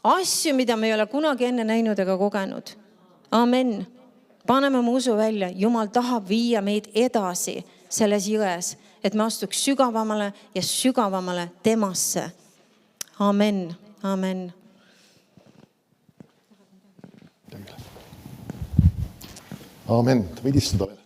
Asju, mida me ei ole kunagi enne näinud ega kogenud. Amen. Paneme oma usu välja. Jumal tahab viia meid edasi selles jões, et me astuks sügavamale temasse. Amen. Amen. Võid istuda veel.